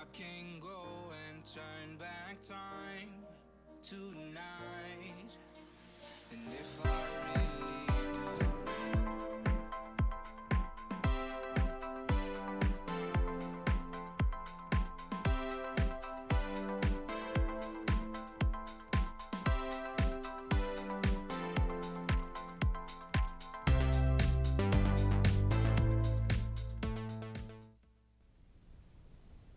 I can go and turn back time tonight. And if I really do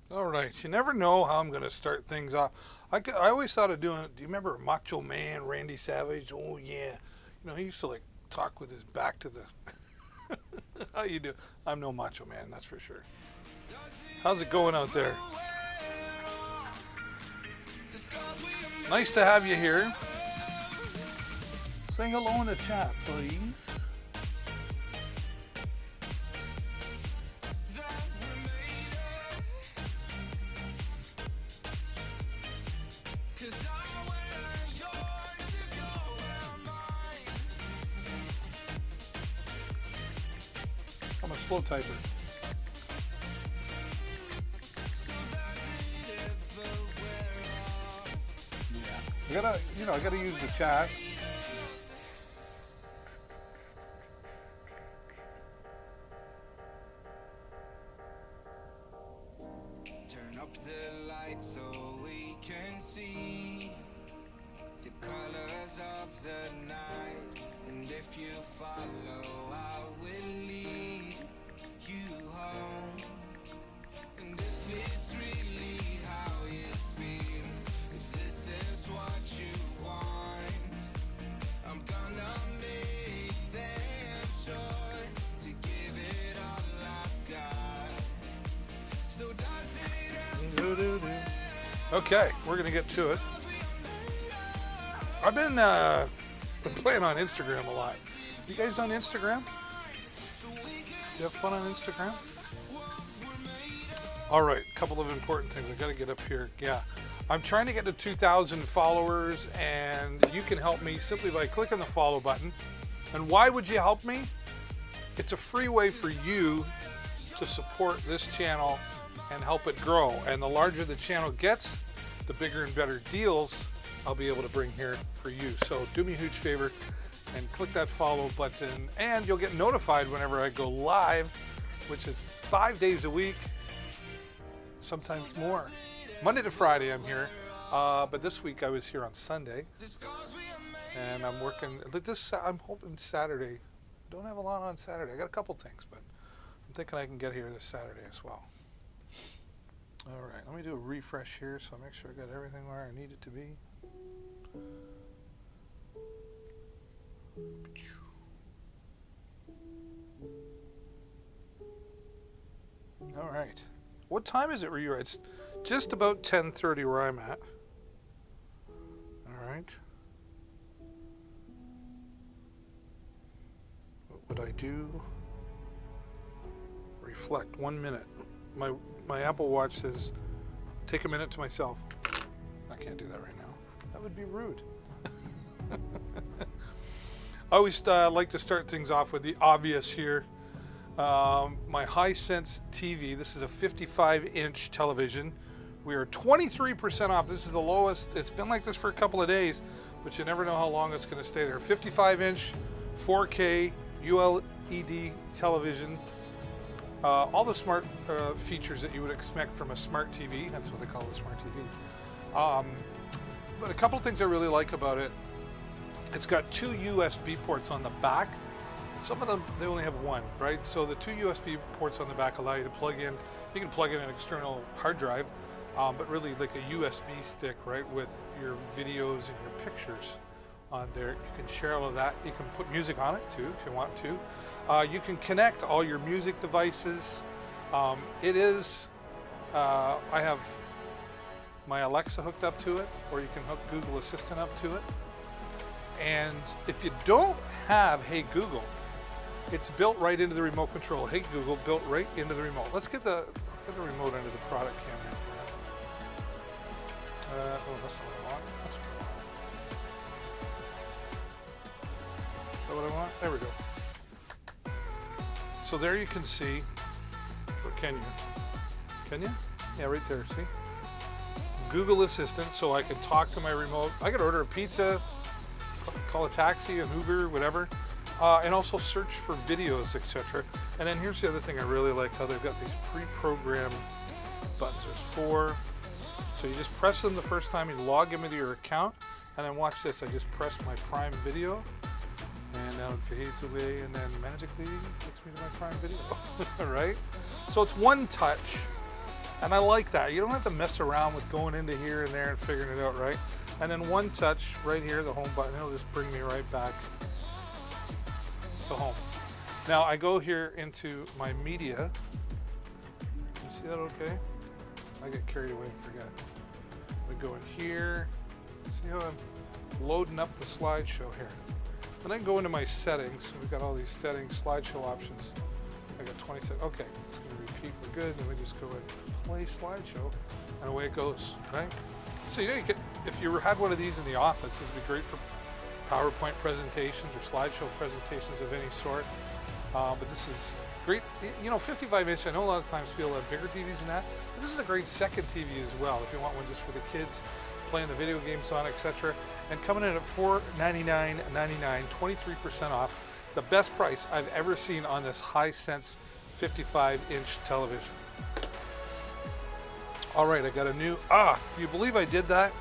All right, you never know how I'm going to start things off. I always thought of doing it. Do you remember Macho Man, Randy Savage? Oh, yeah. You know, he used to like talk with his back to the. How you do? I'm no Macho Man, that's for sure. How's it going out there? Nice to have you here. Say hello in the chat, please. I'm a slow typer. Yeah. I gotta use the chat. turn up the lights so we can see the colors of the night. And if you follow, I will lead you home. And if it's really how you feel, if this is what you want, I'm gonna make damn sure to give it all I've got. So does it Okay, we're gonna get to it. I've been playing on Instagram a lot. You guys on Instagram? Do you have fun on Instagram? All right, a couple of important things. I got to get up here. Yeah, I'm trying to get to 2,000 followers, and you can help me simply by clicking the follow button. And why would you help me? It's a free way for you to support this channel and help it grow. And the larger the channel gets, the bigger and better deals I'll be able to bring here for you. So do me a huge favor and click that follow button, and you'll get notified whenever I go live, which is 5 days a week, sometimes more. Monday to Friday I'm here, but this week I was here on Sunday, and I'm working. I'm hoping Saturday. Don't have a lot on Saturday. I got a couple things, but I'm thinking I can get here this Saturday as well. All right, let me do a refresh here so I make sure I got everything where I need it to be. All right. What time is it where you're at? It's just about 10:30 where I'm at. All right. What would I do? Reflect 1 minute. My Apple Watch says, take a minute to myself. I can't do that right now. That would be rude. I always like to start things off with the obvious here. My Hisense TV, this is a 55-inch television. We are 23% off. This is the lowest. It's been like this for a couple of days, but you never know how long it's going to stay there. 55-inch, 4K, ULED television. All the smart features that you would expect from a smart TV. That's what they call a smart TV. But a couple of things I really like about it. It's got 2 USB ports on the back. Some of them, they only have one, right? So the 2 USB ports on the back allow you to plug in, you can plug in an external hard drive, but really like a USB stick, right? With your videos and your pictures on there. You can share all of that. You can put music on it too, if you want to. You can connect all your music devices. I have my Alexa hooked up to it, or you can hook Google Assistant up to it. And if you don't have Hey Google, it's built right into the remote control. Hey Google, built right into the remote. Let's get the remote into the product camera. That's what I want. That's what I want. Is that what I want? There we go. So there you can see, or can you? Can you? Yeah, right there, see? Google Assistant, so I can talk to my remote. I could order a pizza, call a taxi, an Uber, whatever, and also search for videos, etc. And then here's the other thing I really like, how they've got these pre-programmed buttons. There's 4. So you just press them the first time you log into your account, and then watch this. I just press my Prime Video, and now it fades away, and then magically takes me to my Prime Video, right? So it's one touch, and I like that. You don't have to mess around with going into here and there and figuring it out, right? And then one touch right here, the home button, it'll just bring me right back to home. Now I go here into my media. You see that okay? I get carried away and forget. We go in here. See how I'm loading up the slideshow here. And I go into my settings. We've got all these settings, slideshow options. I got 20 seconds. Okay, it's going to repeat. We're good. Then we just go and play slideshow, and away it goes, right? So you could, if you had one of these in the office, it'd be great for PowerPoint presentations or slideshow presentations of any sort. But this is great. You know, 55 inch, I know a lot of times people have bigger TVs than that, but this is a great second TV as well if you want one just for the kids, playing the video games on, etc. And coming in at $499.99, 23% off. The best price I've ever seen on this Hisense 55-inch television. All right, I got a new, do you believe I did that?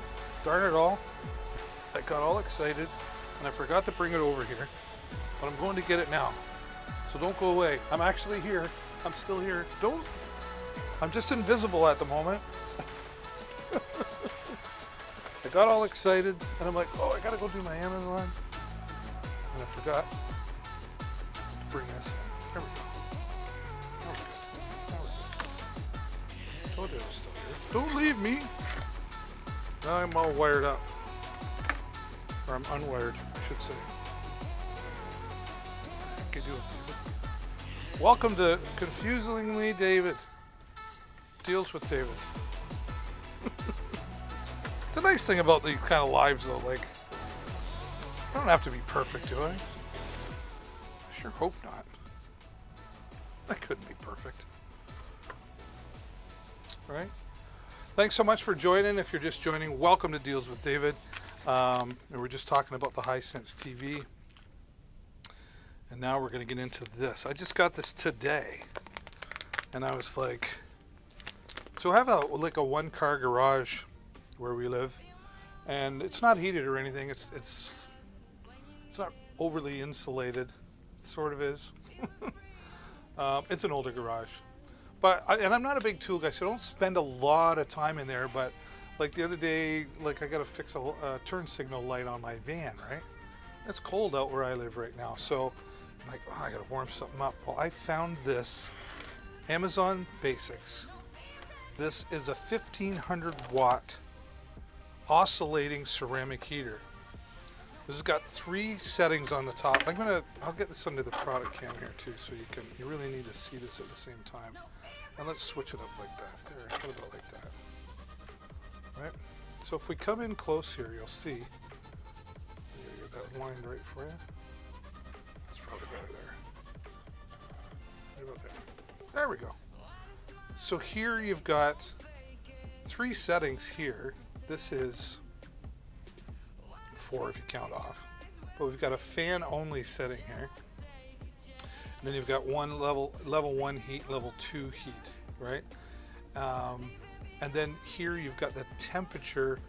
Darn it all. I got all excited and I forgot to bring it over here, but I'm going to get it now. So don't go away. I'm actually here. I'm still here. I'm just invisible at the moment. I got all excited and I'm like, oh, I gotta go do my Amazon. And I forgot to bring this. There we go. There we go. Told you I was still here. Don't leave me. Now I'm all wired up. Or I'm unwired, I should say. Okay, do it, David. Welcome to Confusingly David. Deals with David. It's a nice thing about these kind of lives though, like, I don't have to be perfect, do I? I sure hope not. I couldn't be perfect. Right? Thanks so much for joining. If you're just joining, welcome to Deals with David. And we're just talking about the Hisense TV. And now we're going to get into this. I just got this today. And I was like, so I have a one-car garage where we live. And it's not heated or anything. It's not overly insulated. It sort of is. It's an older garage. And I'm not a big tool guy, so I don't spend a lot of time in there, but like the other day, like I got to fix a turn signal light on my van, right? It's cold out where I live right now, so I'm like, oh, I got to warm something up. Well, I found this Amazon Basics. This is a 1500 watt oscillating ceramic heater. This has got 3 settings on the top. I'll get this under the product cam here too, so you really need to see this at the same time. And let's switch it up like that. There, what about like that? Right? So if we come in close here, you'll see. Get that lined right for you. That's probably better there. Right about there. There we go. So here you've got 3 settings here. This is 4 if you count off. But we've got a fan only setting here. And then you've got level 1 heat, level 2 heat, right? And then here you've got the temperature.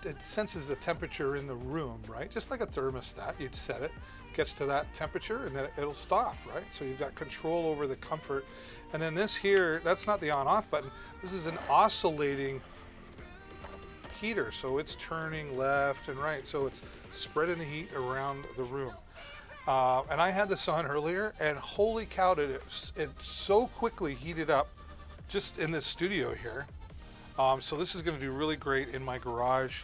It senses the temperature in the room, right? Just like a thermostat, you'd set it, gets to that temperature, and then it'll stop, right? So you've got control over the comfort. And then this here, that's not the on-off button. This is an oscillating heater, so it's turning left and right. So it's spreading the heat around the room. And I had this on earlier, and holy cow, it so quickly heated up just in this studio here. So this is going to do really great in my garage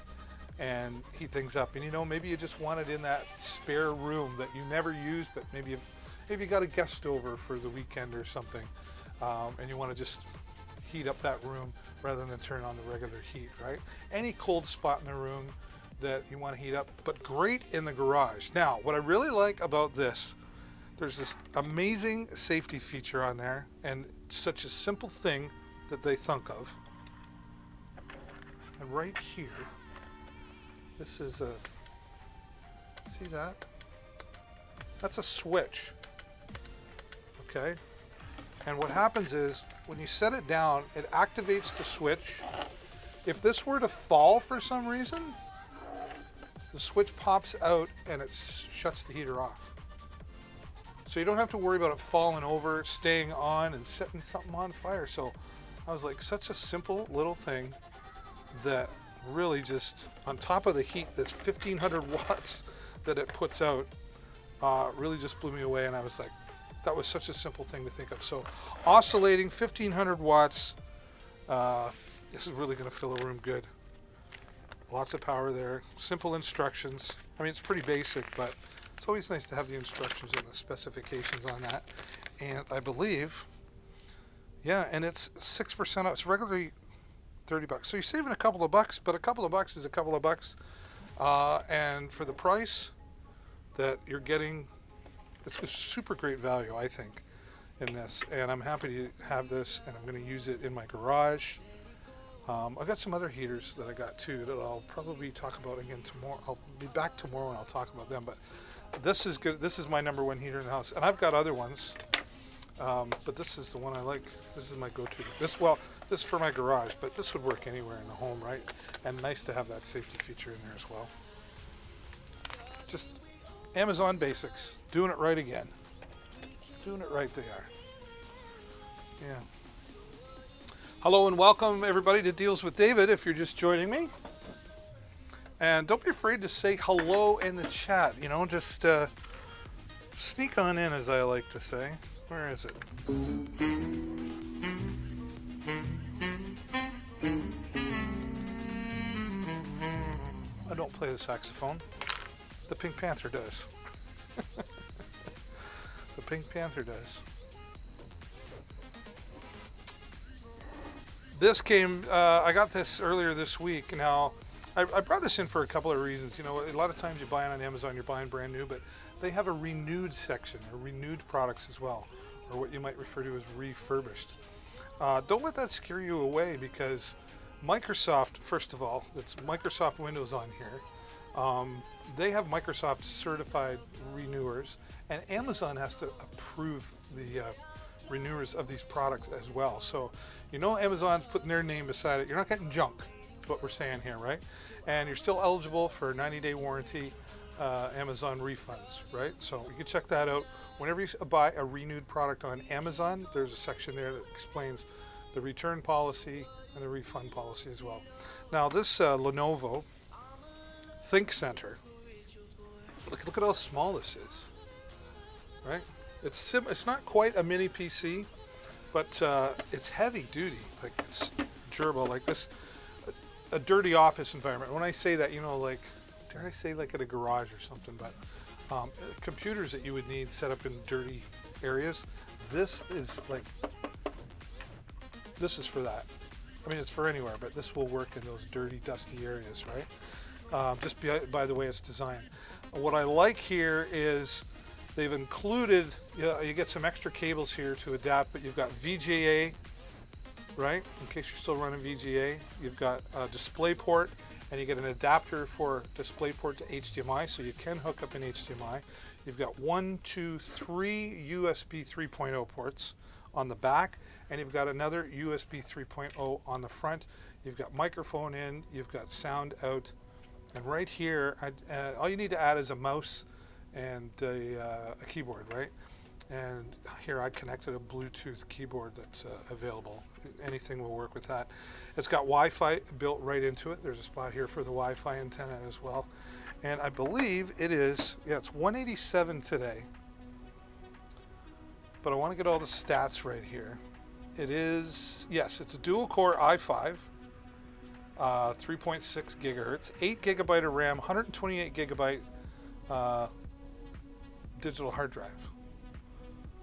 and heat things up. And you know, maybe you just want it in that spare room that you never use, but maybe you got a guest over for the weekend or something, and you want to just heat up that room rather than turn on the regular heat, right? Any cold spot in the room that you want to heat up, but great in the garage. Now, what I really like about this, there's this amazing safety feature on there, and such a simple thing that they think of. And right here, this is a, see that? That's a switch, okay? And what happens is, when you set it down, it activates the switch. If this were to fall for some reason, the switch pops out and it shuts the heater off. So you don't have to worry about it falling over, staying on, and setting something on fire. So I was like, such a simple little thing that really just, on top of the heat that's 1500 watts that it puts out, really just blew me away. And I was like, that was such a simple thing to think of. So oscillating 1500 watts, this is really gonna fill a room good. Lots of power there, simple instructions. I mean, it's pretty basic, but it's always nice to have the instructions and the specifications on that. And I believe, yeah, and it's 6% off. It's regularly $30. So you're saving a couple of bucks, but a couple of bucks is a couple of bucks. And for the price that you're getting, it's a super great value, I think, in this. And I'm happy to have this, and I'm going to use it in my garage. I've got some other heaters that I got too that I'll probably talk about again tomorrow. I'll be back tomorrow and I'll talk about them. But this is good. This is my number one heater in the house, and I've got other ones. But this is the one I like. This is my go-to. This is for my garage, but this would work anywhere in the home, right? And nice to have that safety feature in there as well. Just Amazon basics, doing it right again. Doing it right, they are. Yeah. Hello and welcome everybody to Deals with David, if you're just joining me. And don't be afraid to say hello in the chat, you know, just sneak on in, as I like to say. Where is it? I don't play the saxophone. The Pink Panther does. The Pink Panther does. This came, I got this earlier this week. Now, I brought this in for a couple of reasons. You know, a lot of times you buy on Amazon, you're buying brand new, but they have a renewed section, or renewed products as well, or what you might refer to as refurbished. Don't let that scare you away, because Microsoft, first of all, it's Microsoft Windows on here. They have Microsoft certified renewers, and Amazon has to approve the renewers of these products as well. So, you know, Amazon's putting their name beside it. You're not getting junk, is what we're saying here, right? And you're still eligible for 90-day warranty Amazon refunds, right? So you can check that out. Whenever you buy a renewed product on Amazon, there's a section there that explains the return policy and the refund policy as well. Now, this Lenovo ThinkCentre, look at how small this is, right? It's not quite a mini PC, but it's heavy duty. Like, it's durable. Like this, a dirty office environment. When I say that, you know, like, dare I say like at a garage or something, but computers that you would need set up in dirty areas, this is for that. I mean, it's for anywhere, but this will work in those dirty, dusty areas, right? Just by the way it's designed. What I like here is they've included, you get some extra cables here to adapt, but you've got VGA, right? In case you're still running VGA. You've got a DisplayPort, and you get an adapter for DisplayPort to HDMI, so you can hook up an HDMI. You've got 1, 2, 3 USB 3.0 ports on the back, and you've got another USB 3.0 on the front. You've got microphone in, you've got sound out, and right here, all you need to add is a mouse and a keyboard, right? And here I connected a Bluetooth keyboard that's available. Anything will work with that. It's got Wi-Fi built right into it. There's a spot here for the Wi-Fi antenna as well. And I believe it is, yeah, it's 187 today. But I want to get all the stats right here. It is, yes, it's a dual core i5, 3.6 gigahertz, 8 gigabyte of RAM, 128 gigabyte digital hard drive.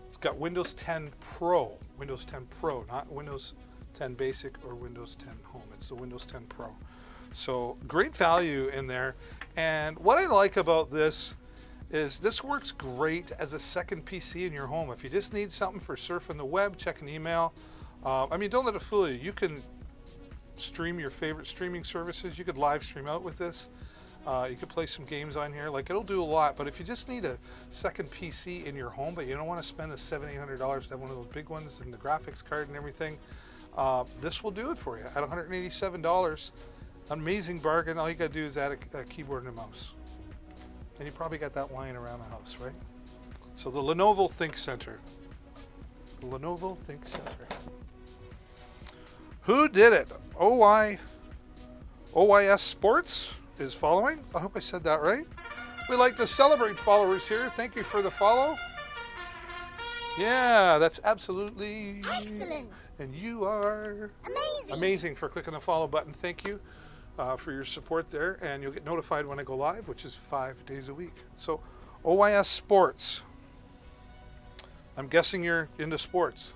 It's got Windows 10 Pro, not Windows 10 Basic or Windows 10 Home. It's the Windows 10 Pro. So great value in there. And what I like about this is this works great as a second PC in your home. If you just need something for surfing the web, checking email, I mean, don't let it fool you. You can stream your favorite streaming services. You could live stream out with this. You could play some games on here. Like, it'll do a lot. But if you just need a second PC in your home, but you don't want to spend the $700-800 to have one of those big ones and the graphics card and everything, this will do it for you at $187. Amazing bargain. All you got to do is add a keyboard and a mouse. And you probably got that lying around the house, right? So the Lenovo ThinkCentre. The Lenovo ThinkCentre. Who did it? OYS Sports is following. I hope I said that right. We like to celebrate followers here. Thank you for the follow. Yeah, that's absolutely excellent. And you are amazing for clicking the follow button. Thank you for your support there. And you'll get notified when I go live, which is 5 days a week. So OYS Sports. I'm guessing you're into sports.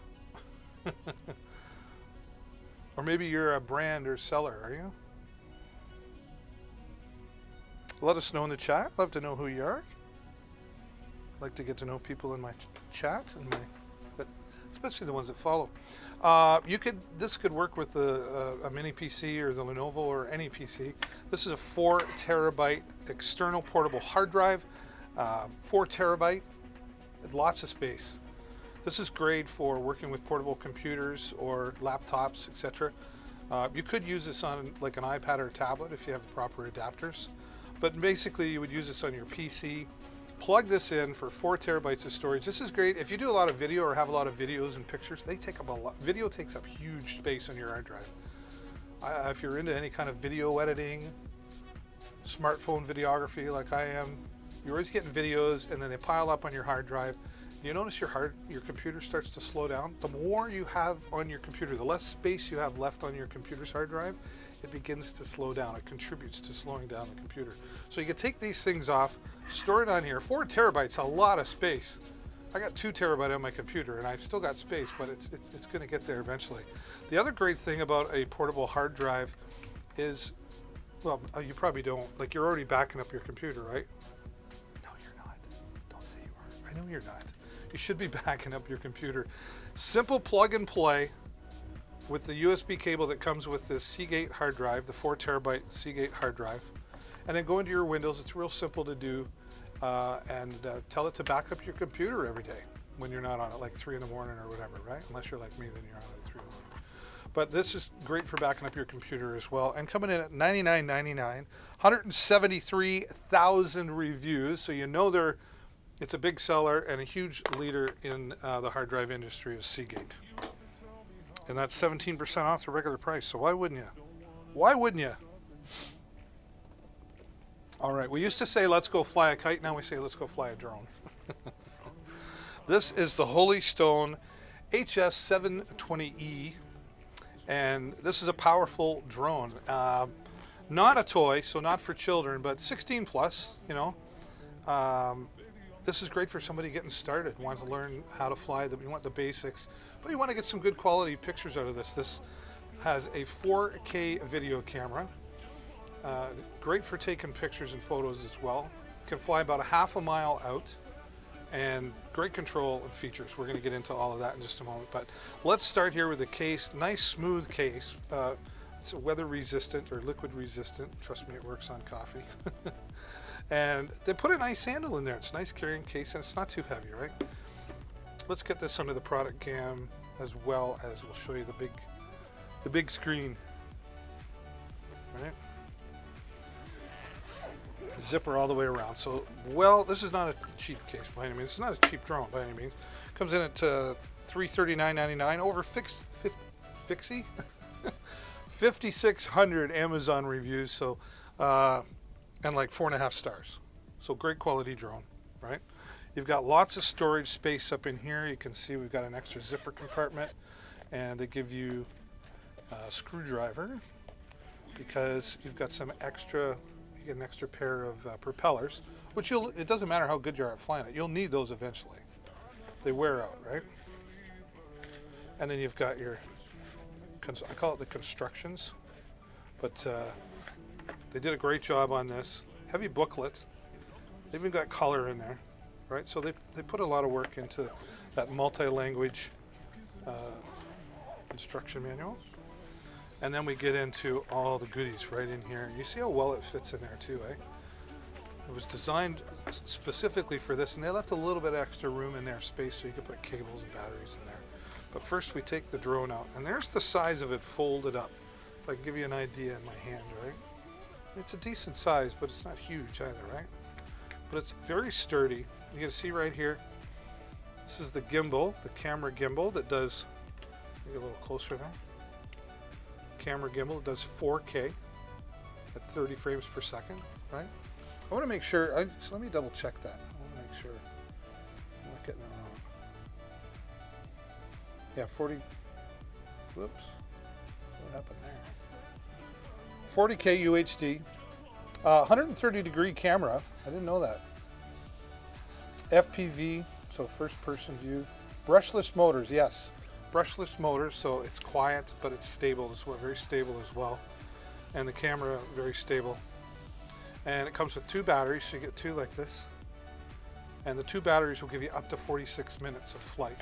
Or maybe you're a brand or seller, are you? Let us know in the chat. Love to know who you are. Like to get to know people in my chat, and but especially the ones that follow. This could work with a mini PC or the Lenovo or any PC. This is a 4 terabyte external portable hard drive. 4 terabyte, lots of space. This is great for working with portable computers or laptops, etc. You could use this on like an iPad or a tablet if you have the proper adapters. But basically you would use this on your PC. Plug this in for 4 terabytes of storage. This is great if you do a lot of video or have a lot of videos and pictures. They take up a lot. Video takes up huge space on your hard drive. If you're into any kind of video editing, smartphone videography like I am, you're always getting videos and then they pile up on your hard drive. You notice your computer starts to slow down. The more you have on your computer, the less space you have left on your computer's hard drive, it begins to slow down. It contributes to slowing down the computer. So you can take these things off, store it on here. 4 terabytes, a lot of space. I got 2 terabyte on my computer and I've still got space, but it's gonna get there eventually. The other great thing about a portable hard drive is, well, you probably don't, like you're already backing up your computer, right? No, you're not. Don't say you are. I know you're not. You should be backing up your computer. Simple plug and play with the USB cable that comes with this Seagate hard drive, the 4 terabyte Seagate hard drive. And then go into your Windows. It's real simple to do. And tell it to back up your computer every day when you're not on it, like 3 in the morning or whatever, right? Unless you're like me, then you're on it at 3 in the morning. But this is great for backing up your computer as well. And coming in at $99.99, 173,000 reviews. So you know it's a big seller and a huge leader in the hard drive industry is Seagate. And that's 17% off the regular price. So why wouldn't you? Why wouldn't you? All right, we used to say, let's go fly a kite. Now we say, let's go fly a drone. This is the Holy Stone HS720E. And this is a powerful drone. Not a toy, so not for children, but 16 plus, you know. This is great for somebody getting started, want to learn how to fly, you want the basics, but you want to get some good quality pictures out of this. This has a 4K video camera, great for taking pictures and photos as well. Can fly about a half a mile out, and great control and features. We're going to get into all of that in just a moment, but let's start here with the case. Nice smooth case. It's weather resistant or liquid resistant. Trust me, it works on coffee. And they put a nice handle in there. It's a nice carrying case, and it's not too heavy, right? Let's get this under the product cam as well as we'll show you the big screen. Right? Zipper all the way around. So, well, this is not a cheap case by any means. It's not a cheap drone by any means. Comes in at $339.99 over Fixie. 5,600 Amazon reviews. So. And like 4.5 stars. So great quality drone, right? You've got lots of storage space up in here. You can see we've got an extra zipper compartment, and they give you a screwdriver because you've got some extra, you get an extra pair of propellers, which it doesn't matter how good you are at flying it, you'll need those eventually. They wear out, right? And then you've got your, I call it the constructions, but they did a great job on this. Heavy booklet. They've even got color in there, right? So they put a lot of work into that multi-language instruction manual. And then we get into all the goodies right in here. You see how well it fits in there too, eh? It was designed specifically for this, and they left a little bit extra room in there, space, so you could put cables and batteries in there. But first we take the drone out, and there's the size of it folded up. If I can give you an idea in my hand, right? It's a decent size, but it's not huge either, right? But it's very sturdy. You can see right here, this is the gimbal, the camera gimbal that does, get a little closer now. Camera gimbal, it does 4K at 30 frames per second, right? I want to make sure, so let me double check that. I want to make sure I'm not getting it wrong. Yeah, 40, whoops, what happened there? 40K UHD, 130 degree camera, I didn't know that. FPV, so first person view. Brushless motors, yes. Brushless motors, so it's quiet, but it's stable as well, very stable as well. And the camera, very stable. And it comes with 2 batteries, so you get 2 like this. And the 2 batteries will give you up to 46 minutes of flight.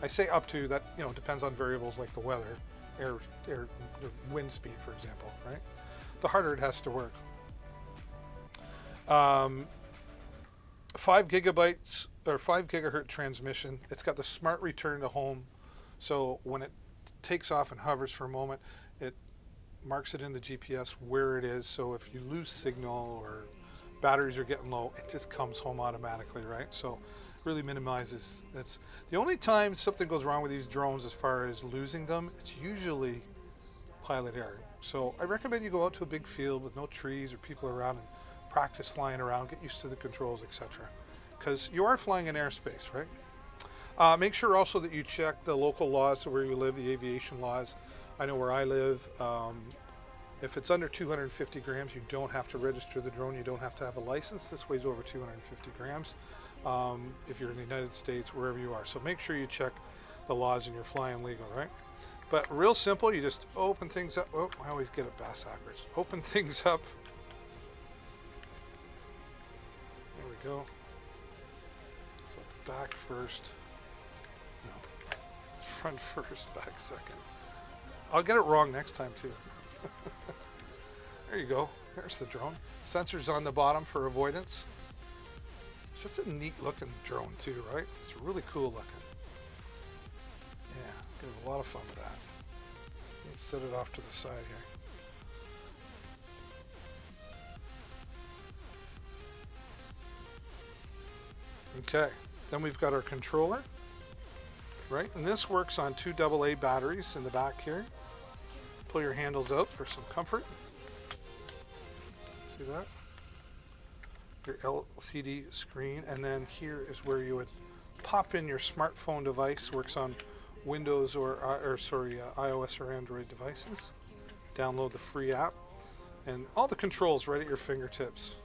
I say up to, that depends on variables like the weather, the wind speed, for example, right? The harder it has to work. 5 gigabytes or 5 gigahertz transmission. It's got the smart return to home, so when it takes off and hovers for a moment, it marks it in the GPS where it is. So if you lose signal or batteries are getting low, it just comes home automatically, right? So really minimizes. It's the only time something goes wrong with these drones as far as losing them, it's usually pilot error. So I recommend you go out to a big field with no trees or people around and practice flying around, get used to the controls, etc. Because you are flying in airspace, right? Make sure also that you check the local laws where you live, the aviation laws. I know where I live, if it's under 250 grams, you don't have to register the drone. You don't have to have a license. This weighs over 250 grams if you're in the United States, wherever you are. So make sure you check the laws and you're flying legal, right? But real simple, you just open things up. Oh, I always get it backwards. Open things up. There we go. So back first. No, front first, back second. I'll get it wrong next time too. There you go. There's the drone. Sensors on the bottom for avoidance. It's a neat looking drone too, right? It's really cool looking. Yeah, gonna have a lot of fun with that. Let's set it off to the side here. Okay, then we've got our controller, right? And this works on 2 AA batteries in the back here. Pull your handles out for some comfort. See that? Your LCD screen, and then here is where you would pop in your smartphone device. Works on Windows or iOS or Android devices. Download the free app, and all the controls right at your fingertips.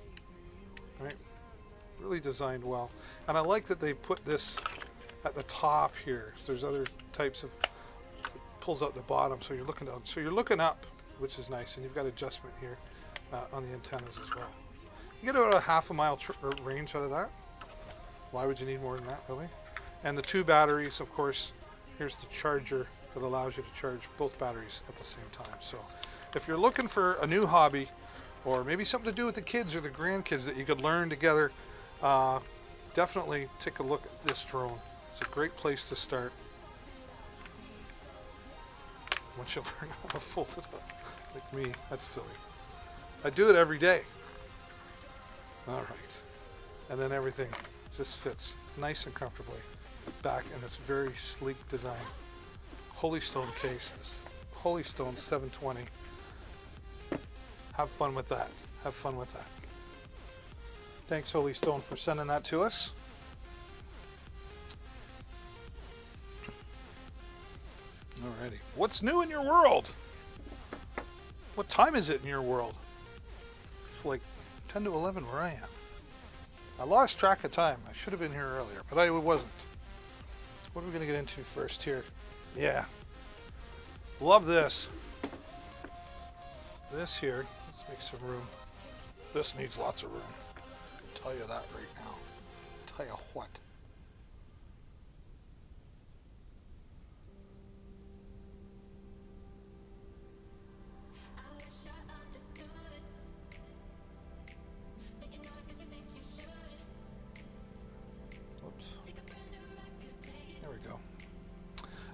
Right? Really designed well, and I like that they put this at the top here. So there's other types of. Pulls out the bottom, so you're looking down. So you're looking up, which is nice, and you've got adjustment here on the antennas as well. You get about a half a mile range out of that. Why would you need more than that, really? And the 2 batteries, of course. Here's the charger that allows you to charge both batteries at the same time. So if you're looking for a new hobby, or maybe something to do with the kids or the grandkids that you could learn together, definitely take a look at this drone. It's a great place to start. Once you learn how to fold it up, like me, that's silly. I do it every day. All right. And then everything just fits nice and comfortably back in this very sleek design. Holystone case, this Holystone 720. Have fun with that. Have fun with that. Thanks, Holystone, for sending that to us. Alrighty. What's new in your world? What time is it in your world? It's like 10 to 11 where I am. I lost track of time. I should have been here earlier, but I wasn't. What are we going to get into first here? Yeah. Love this. This here. Let's make some room. This needs lots of room. I'll tell you that right now. I'll tell you what.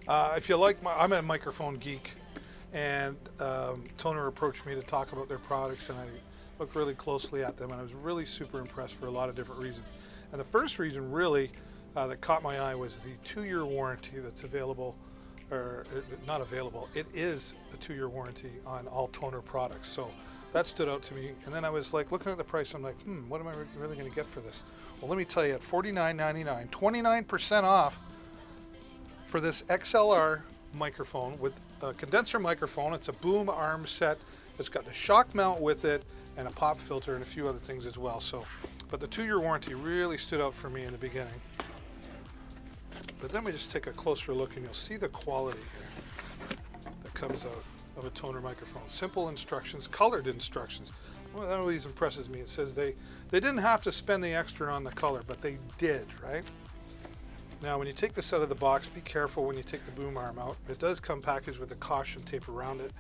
If you like, I'm a microphone geek, and Toner approached me to talk about their products, and I looked really closely at them, and I was really super impressed for a lot of different reasons. And the first reason really that caught my eye was the 2-year warranty that's available, or not available. It is a 2-year warranty on all Toner products. So that stood out to me. And then I was like looking at the price. I'm like, what am I really going to get for this? Well, let me tell you, at $49.99, 29% off for this XLR microphone with a condenser microphone. It's a boom arm set. It's got the shock mount with it and a pop filter and a few other things as well. So, but the 2-year warranty really stood out for me in the beginning. But then we just take a closer look and you'll see the quality here that comes out of a Toner microphone. Simple instructions, colored instructions. Well, that always impresses me. It says they didn't have to spend the extra on the color, but they did, right? Now, when you take this out of the box, be careful when you take the boom arm out. It does come packaged with a caution tape around it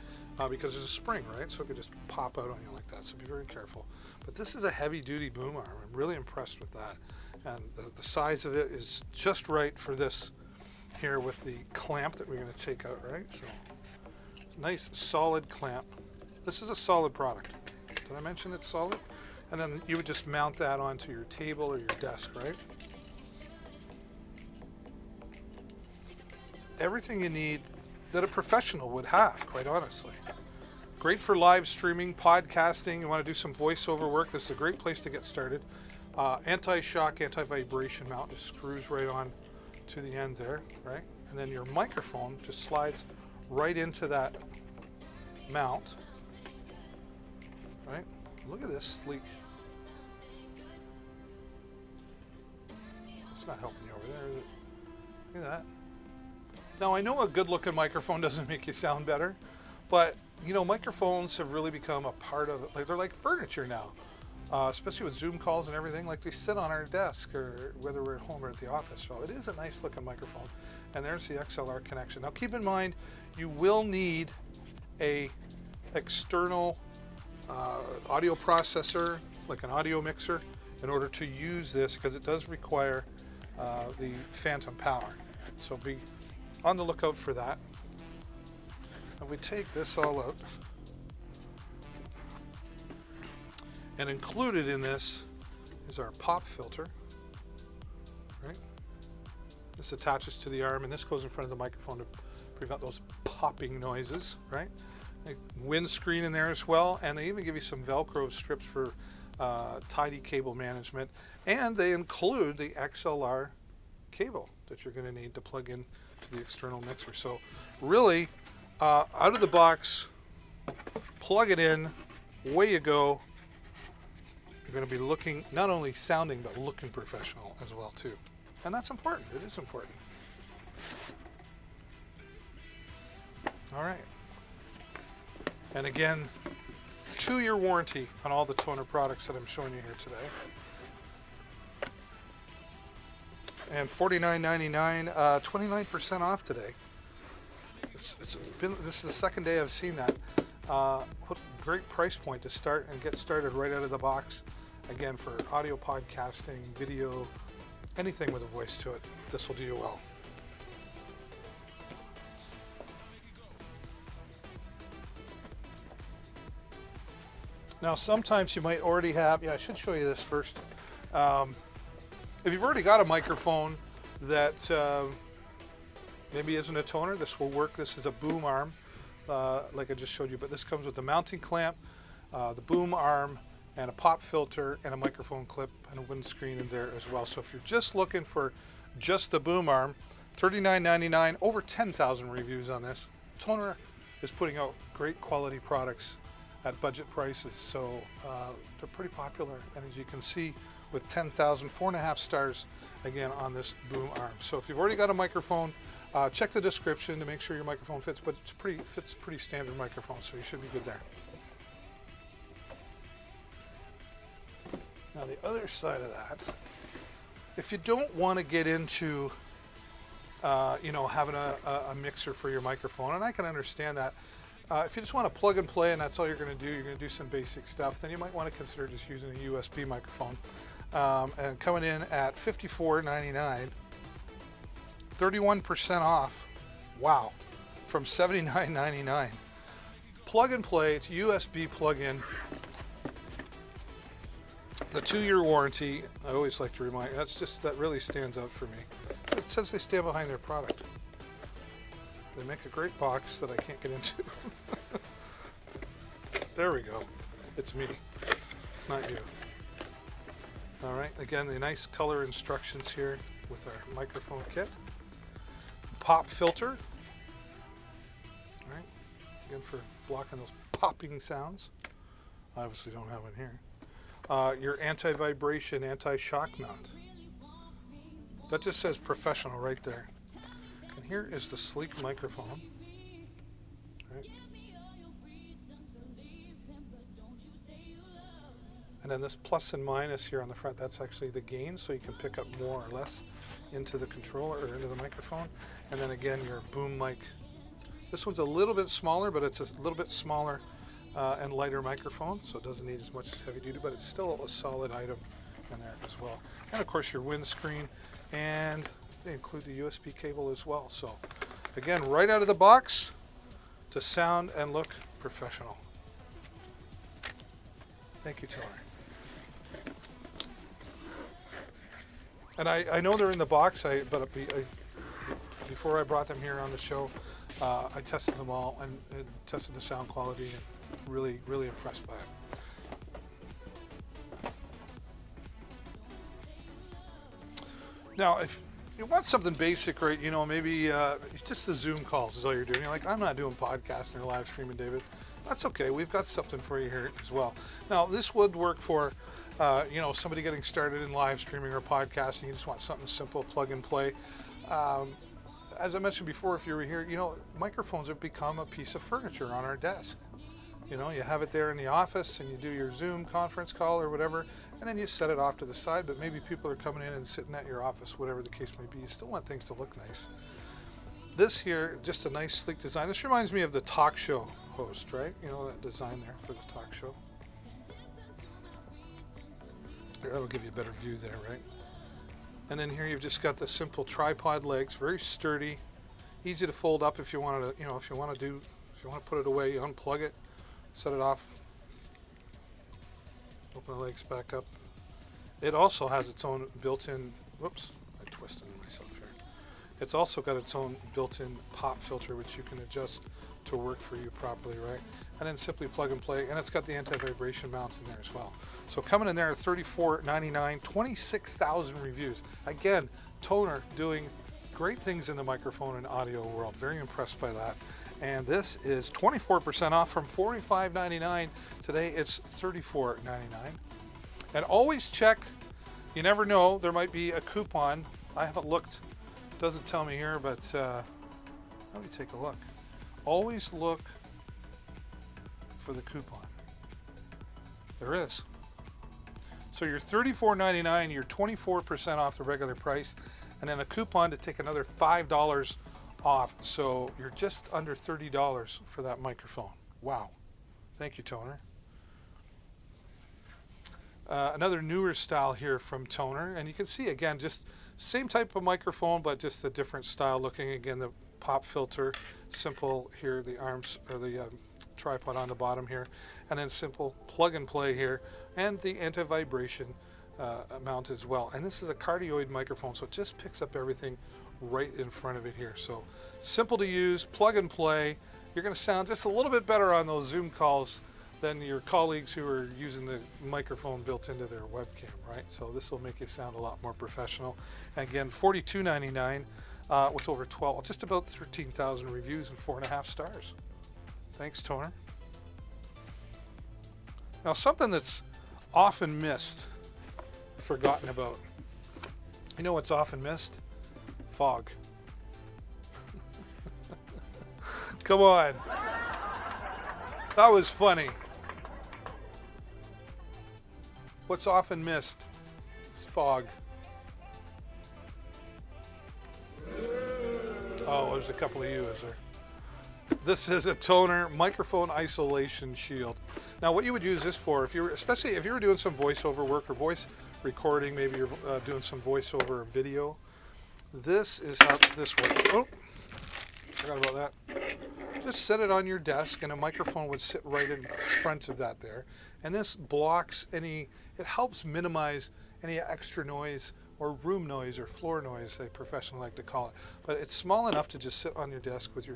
because there's a spring, right? So it could just pop out on you like that, so be very careful. But this is a heavy-duty boom arm. I'm really impressed with that. And the size of it is just right for this here with the clamp that we're going to take out, right? So, nice, solid clamp. This is a solid product. Did I mention it's solid? And then you would just mount that onto your table or your desk, right? Everything you need that a professional would have, quite honestly. Great for live streaming, podcasting. You want to do some voiceover work, this is a great place to get started. Anti-shock, anti-vibration mount just screws right on to the end there, right? And then your microphone just slides right into that mount, right? Look at this sleek. It's not helping you over there, is it? Look at that. Now, I know a good-looking microphone doesn't make you sound better, but, you know, microphones have really become a part of it. Like, they're like furniture now, especially with Zoom calls and everything. Like, they sit on our desk, or whether we're at home or at the office. So it is a nice-looking microphone. And there's the XLR connection. Now, keep in mind, you will need a external audio processor, like an audio mixer, in order to use this, because it does require the phantom power. So be on the lookout for that. And we take this all out. And included in this is our pop filter, right? This attaches to the arm, and this goes in front of the microphone to prevent those popping noises, right? A windscreen in there as well, and they even give you some Velcro strips for tidy cable management. And they include the XLR cable that you're going to need to plug in to the external mixer. So really, out of the box, plug it in, away you go. You're going to be looking, not only sounding, but looking professional as well too. And that's important. It is important. All right. And again, 2-year warranty on all the Toner products that I'm showing you here today. And $49.99, 29% off today. It's been, this is the second day I've seen that. What a great price point to start and get started right out of the box. Again, for audio podcasting, video, anything with a voice to it, this will do you well. Now, sometimes you might already have, I should show you this first. If you've already got a microphone that maybe isn't a Toner, this will work. This is a boom arm, like I just showed you, but this comes with the mounting clamp, the boom arm, and a pop filter, and a microphone clip, and a windscreen in there as well. So if you're just looking for just the boom arm, $39.99, over 10,000 reviews on this. Toner is putting out great quality products at budget prices, so they're pretty popular. And as you can see, with 10,000, 4.5 stars again on this boom arm. So if you've already got a microphone, check the description to make sure your microphone fits, but it's fits pretty standard microphone, so you should be good there. Now the other side of that, if you don't want to get into having a mixer for your microphone, and I can understand that, if you just want to plug and play and that's all you're going to do, you're going to do some basic stuff, then you might want to consider just using a USB microphone. And coming in at $54.99, 31% off Wow. From $79.99. Plug and play. It's USB plug-in. The 2-year warranty. I always like to remind. That really stands out for me. It says they stand behind their product. They make a great box that I can't get into. There we go. It's me. It's not you. All right. Again, the nice color instructions here with our microphone kit. Pop filter. All right. Again, for blocking those popping sounds. I obviously don't have one here. Your anti-vibration, anti-shock mount. That just says professional right there. And here is the sleek microphone. Right. And then this plus and minus here on the front, that's actually the gain, so you can pick up more or less into the controller or into the microphone. And then again, your boom mic. This one's a little bit smaller, but it's a little bit smaller and lighter microphone, so it doesn't need as much as heavy duty, but it's still a solid item in there as well. And of course your windscreen, and they include the USB cable as well. So again, right out of the box to sound and look professional. Thank you, Toner. And I know they're in the box, but before I brought them here on the show, I tested them all and tested the sound quality, and really, really impressed by it. Now, if you want something basic, right, you know, maybe just the Zoom calls is all you're doing. You're like, I'm not doing podcasting or live streaming, David. That's okay. We've got something for you here as well. Now, this would work for, you know, somebody getting started in live streaming or podcasting. You just want something simple, plug and play. As I mentioned before, if you were here, you know, microphones have become a piece of furniture on our desk. You know, you have it there in the office and you do your Zoom conference call or whatever, and then you set it off to the side, but maybe people are coming in and sitting at your office, whatever the case may be. You still want things to look nice. This here, just a nice sleek design. This reminds me of the talk show host, right? You know, that design there for the talk show. That'll give you a better view there, right? And then here you've just got the simple tripod legs, very sturdy, easy to fold up if you want to, you know, if you want to put it away, you unplug it, set it off, open the legs back up. It also has its own built-in, whoops, I twisted myself here. It's also got its own built-in pop filter, which you can adjust to work for you properly, right? And then simply plug and play, and it's got the anti-vibration mounts in there as well. So coming in there at $34.99, 26,000 reviews. Again, Toner doing great things in the microphone and audio world. Very impressed by that. And this is 24% off from $45.99. Today it's $34.99. And always check, you never know, there might be a coupon. I haven't looked, doesn't tell me here, but let me take a look. Always look for the coupon. There is. So you're $34.99, you're 24% off the regular price, and then a coupon to take another $5 off. So you're just under $30 for that microphone. Wow. Thank you, Toner. Another newer style here from Toner, and you can see again, just same type of microphone, but just a different style looking. Again, the pop filter, simple here, the arms or the tripod on the bottom here, and then simple plug and play here, and the anti-vibration mount as well. And this is a cardioid microphone, so it just picks up everything right in front of it here. So simple to use, plug and play. You're going to sound just a little bit better on those Zoom calls than your colleagues who are using the microphone built into their webcam, right? So this will make you sound a lot more professional. And again, $42.99 with over just about 13,000 reviews and 4.5 stars. Thanks, Toner. Now, something that's often missed, forgotten about. You know what's often missed? Fog. Come on. That was funny. What's often missed is fog. Oh, there's a couple of you, is there? This is a Toner microphone isolation shield. Now, what you would use this for, especially if you were doing some voiceover work or voice recording, maybe you're doing some voiceover video. This is how this works. Oh, Forgot about that. Just set it on your desk, and a microphone would sit right in front of that there. And this blocks any, it helps minimize any extra noise or room noise or floor noise, they professionally like to call it. But it's small enough to just sit on your desk with your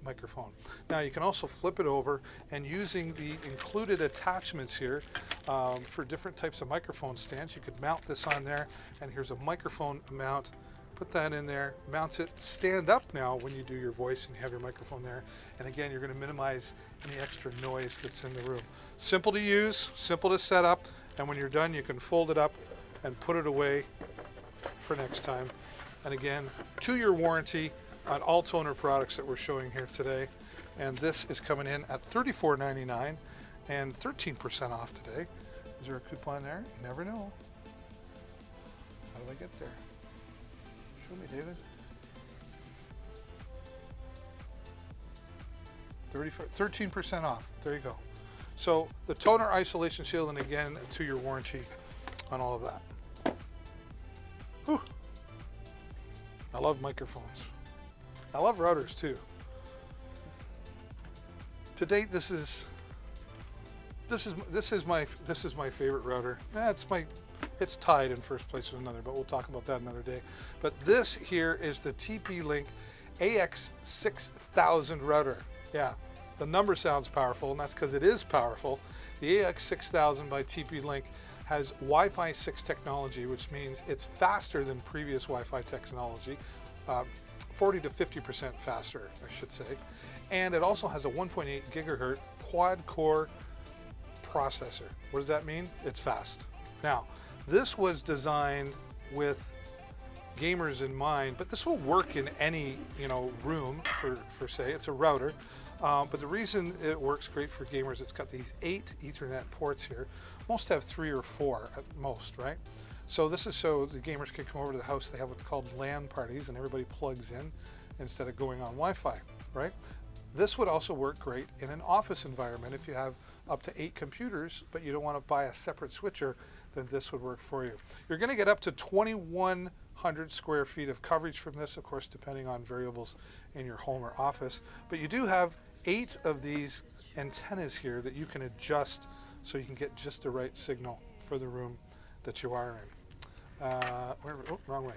microphone. Now you can also flip it over, and using the included attachments here for different types of microphone stands, you could mount this on there, and here's a microphone mount. Put that in there, mounts it, stand up now when you do your voice and you have your microphone there. And again, you're going to minimize any extra noise that's in the room. Simple to use, simple to set up, and when you're done, you can fold it up and put it away for next time. And again, 2-year warranty on all toner products that we're showing here today. And this is coming in at $34.99 and 13% off today. Is there a coupon there? You never know. How did I get there? Show me, David. 13% off. There you go. So the toner isolation shield, and again, a 2-year warranty on all of that. Whew. I love microphones. I love routers too. To date, this is my favorite router. It's tied in first place with another, but we'll talk about that another day. But this here is the TP-Link AX6000 router. Yeah, the number sounds powerful, and that's because it is powerful. The AX6000 by TP-Link has Wi-Fi 6 technology, which means it's faster than previous Wi-Fi technology, 40 to 50% faster, I should say. And it also has a 1.8 gigahertz quad-core processor. What does that mean? It's fast. Now, this was designed with gamers in mind, but this will work in any room for say. It's a router, but the reason it works great for gamers, it's got these 8 Ethernet ports here. Most have 3 or 4 at most, right? So this is so the gamers can come over to the house. They have what's called LAN parties, and everybody plugs in instead of going on Wi-Fi, right? This would also work great in an office environment. If you have up to 8 computers, but you don't want to buy a separate switcher, then this would work for you. You're going to get up to 2,100 square feet of coverage from this, of course, depending on variables in your home or office. But you do have 8 of these antennas here that you can adjust so you can get just the right signal for the room that you are in. Wrong way.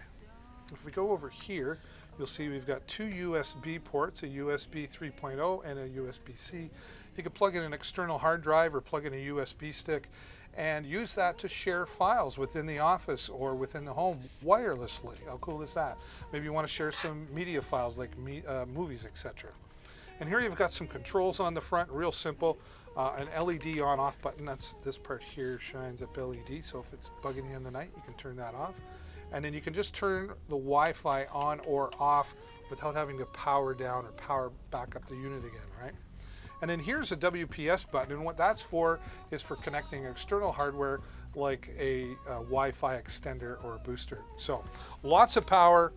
If we go over here, you'll see we've got 2 USB ports, a USB 3.0 and a USB-C. You can plug in an external hard drive or plug in a USB stick and use that to share files within the office or within the home wirelessly. How cool is that? Maybe you want to share some media files like movies, etc. And here you've got some controls on the front, real simple. An LED on-off button. That's this part here shines up LED, so if it's bugging you in the night, you can turn that off. And then you can just turn the Wi-Fi on or off without having to power down or power back up the unit again, right? And then here's a WPS button, and what that's for is for connecting external hardware like a Wi-Fi extender or a booster. So lots of power.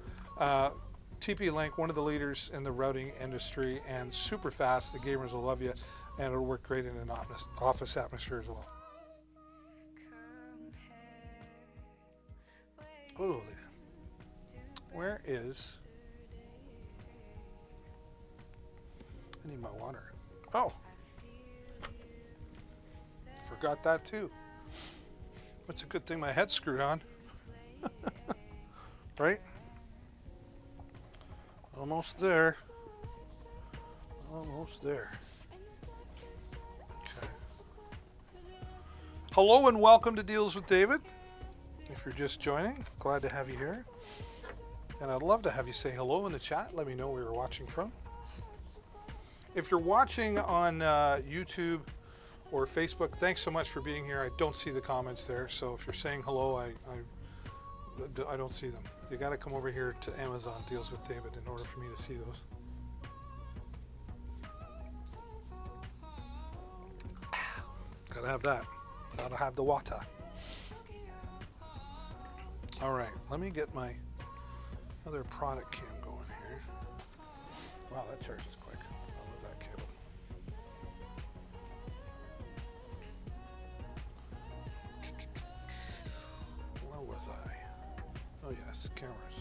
TP-Link, one of the leaders in the routing industry, and super fast. The gamers will love you, and it'll work great in an office atmosphere as well. Oh, where is... I need my water. Oh, forgot that too. It's a good thing my head's screwed on. Right? Almost there. Almost there. Okay. Hello and welcome to Deals with David. If you're just joining, glad to have you here. And I'd love to have you say hello in the chat. Let me know where you're watching from. If you're watching on YouTube or Facebook, thanks so much for being here. I don't see the comments there, so if you're saying hello, I don't see them. You got to come over here to Amazon Deals with David in order for me to see those. Gotta have that. Gotta have the water. All right, let me get my other product cam going here. Wow, that charges quick. I love that cable. Where was I? Oh yes, cameras.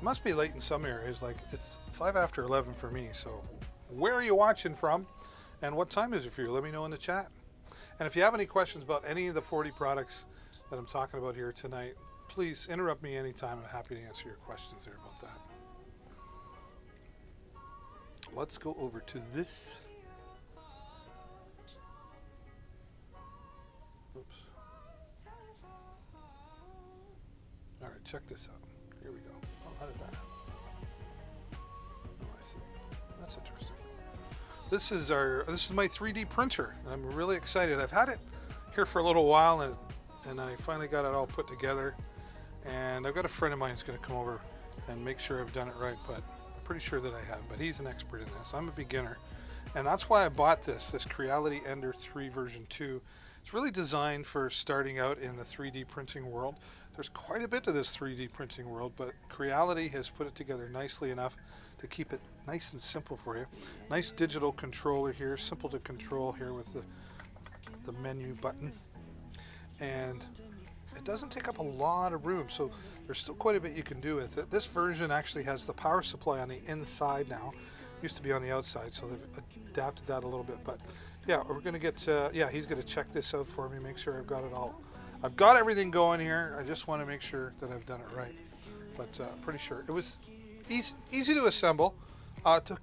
must be late in some areas. Like it's 5 after 11 for me. So where are you watching from and what time is it for you? Let me know in the chat. And if you have any questions about any of the 40 products that I'm talking about here tonight, please interrupt me anytime. I'm happy to answer your questions there about that. Let's go over to this. Oops. All right, check this out. Here we go. Oh, how did that happen? Oh, I see. That's interesting. This is my 3D printer. I'm really excited. I've had it here for a little while, and I finally got it all put together. And I've got a friend of mine who's going to come over and make sure I've done it right, but I'm pretty sure that I have. But he's an expert in this. I'm a beginner, and that's why I bought this Creality Ender 3 version 2. It's really designed for starting out in the 3D printing world. There's quite a bit to this 3D printing world, but Creality has put it together nicely enough to keep it nice and simple for you. Nice digital controller here, simple to control here with the menu button. And it doesn't take up a lot of room, so there's still quite a bit you can do with it. This version actually has the power supply on the inside now. It used to be on the outside, so they've adapted that a little bit. But yeah, we're gonna get he's gonna check this out for me, make sure I've got it all. I've got everything going here. I just want to make sure that I've done it right. But pretty sure it was easy to assemble.